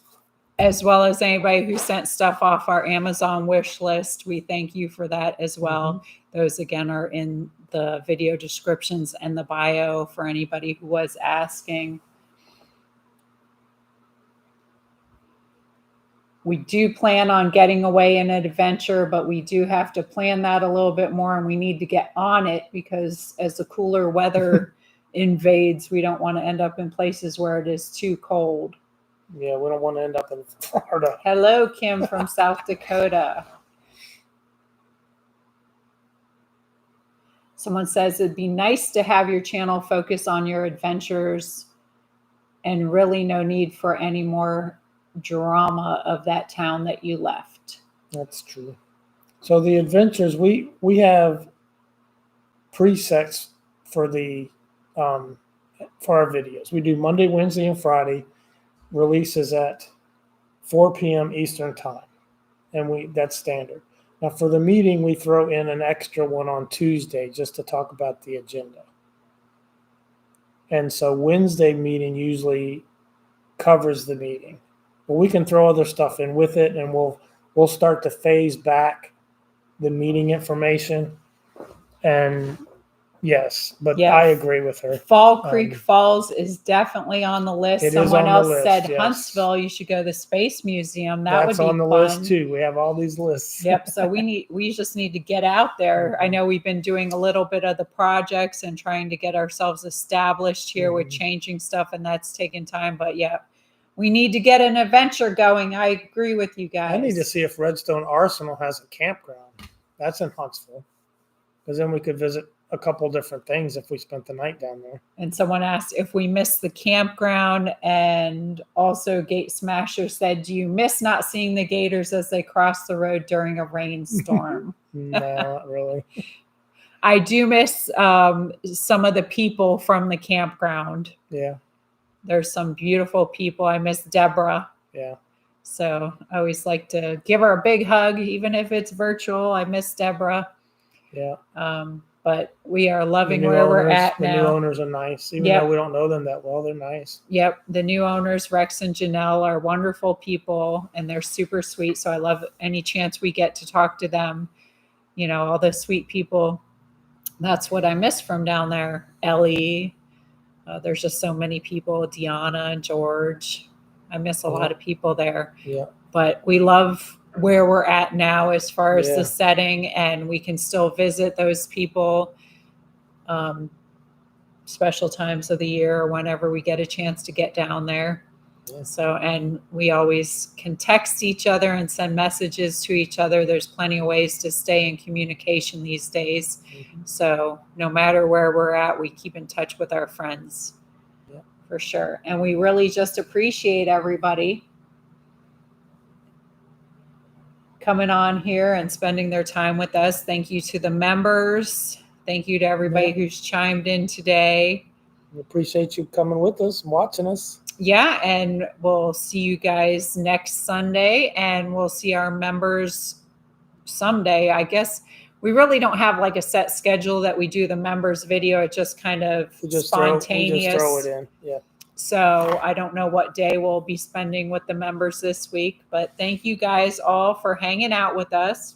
As well as anybody who sent stuff off our Amazon wish list. We thank you for that as well. Those, again, are in the video descriptions and the bio for anybody who was asking. We do plan on getting away in an adventure, but we do have to plan that a little bit more, and we need to get on it because as the cooler weather invades, we don't want to end up in places where it is too cold. Yeah, we don't want to end up in Florida. Hello, Kim from South Dakota. Someone says it'd be nice to have your channel focus on your adventures and really no need for any more drama of that town that you left. That's true. So the adventures, we have presets for the for our videos. We do Monday, Wednesday, and Friday. Releases at 4 p.m. Eastern time, and that's standard. Now for the meeting, we throw in an extra one on Tuesday just to talk about the agenda. And so Wednesday meeting usually covers the meeting, but we can throw other stuff in with it, and we'll start to phase back the meeting information. And yes, but I agree with her. Fall Creek Falls is definitely on the list. Someone else said Huntsville, you should go to the Space Museum. That's would be on the list too. We have all these lists. Yep. So we just need to get out there. I know we've been doing a little bit of the projects and trying to get ourselves established here with changing stuff, and that's taking time. But yeah, we need to get an adventure going. I agree with you guys. I need to see if Redstone Arsenal has a campground. That's in Huntsville, because then we could visit a couple different things if we spent the night down there. And someone asked if we missed the campground, and also Gate Smasher said, do you miss not seeing the gators as they cross the road during a rainstorm? No, not really. I do miss some of the people from the campground. Yeah. There's some beautiful people. I miss Deborah. Yeah. So I always like to give her a big hug, even if it's virtual. I miss Deborah. Yeah. But we are loving where we're at now. The new owners are nice. Even though we don't know them that well, they're nice. Yep. The new owners, Rex and Janelle, are wonderful people, and they're super sweet. So I love any chance we get to talk to them. You know, all the sweet people. That's what I miss from down there. Ellie. There's just so many people. Deanna and George. I miss a lot of people there. Yeah. But we love where we're at now as far as the setting, and we can still visit those people. special times of the year, or whenever we get a chance to get down there. Yeah. So, and we always can text each other and send messages to each other. There's plenty of ways to stay in communication these days. Mm-hmm. So no matter where we're at, we keep in touch with our friends. Yeah. For sure. And we really just appreciate everybody coming on here and spending their time with us. Thank you to the members. Thank you to everybody who's chimed in today. We appreciate you coming with us and watching us. Yeah, and we'll see you guys next Sunday, and we'll see our members someday. I guess we really don't have like a set schedule that we do the members video. It's just kind of spontaneous. We just throw it in. Yeah. So I don't know what day we'll be spending with the members this week, but thank you guys all for hanging out with us.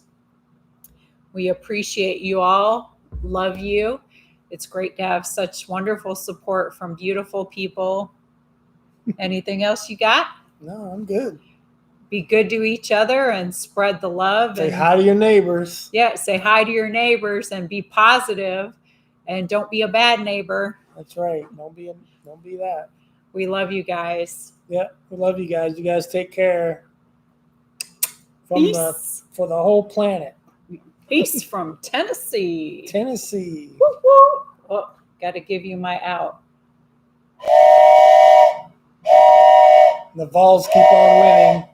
We appreciate you all. Love you. It's great to have such wonderful support from beautiful people. Anything else you got? No, I'm good. Be good to each other and spread the love. Say hi to your neighbors. Yeah, say hi to your neighbors and be positive, and don't be a bad neighbor. That's right. Don't be that. We love you guys. Yeah, we love you guys. You guys take care. Peace. For the whole planet. Peace from Tennessee. Tennessee. Woo, woo. Oh, got to give you my out. The Vols keep on winning.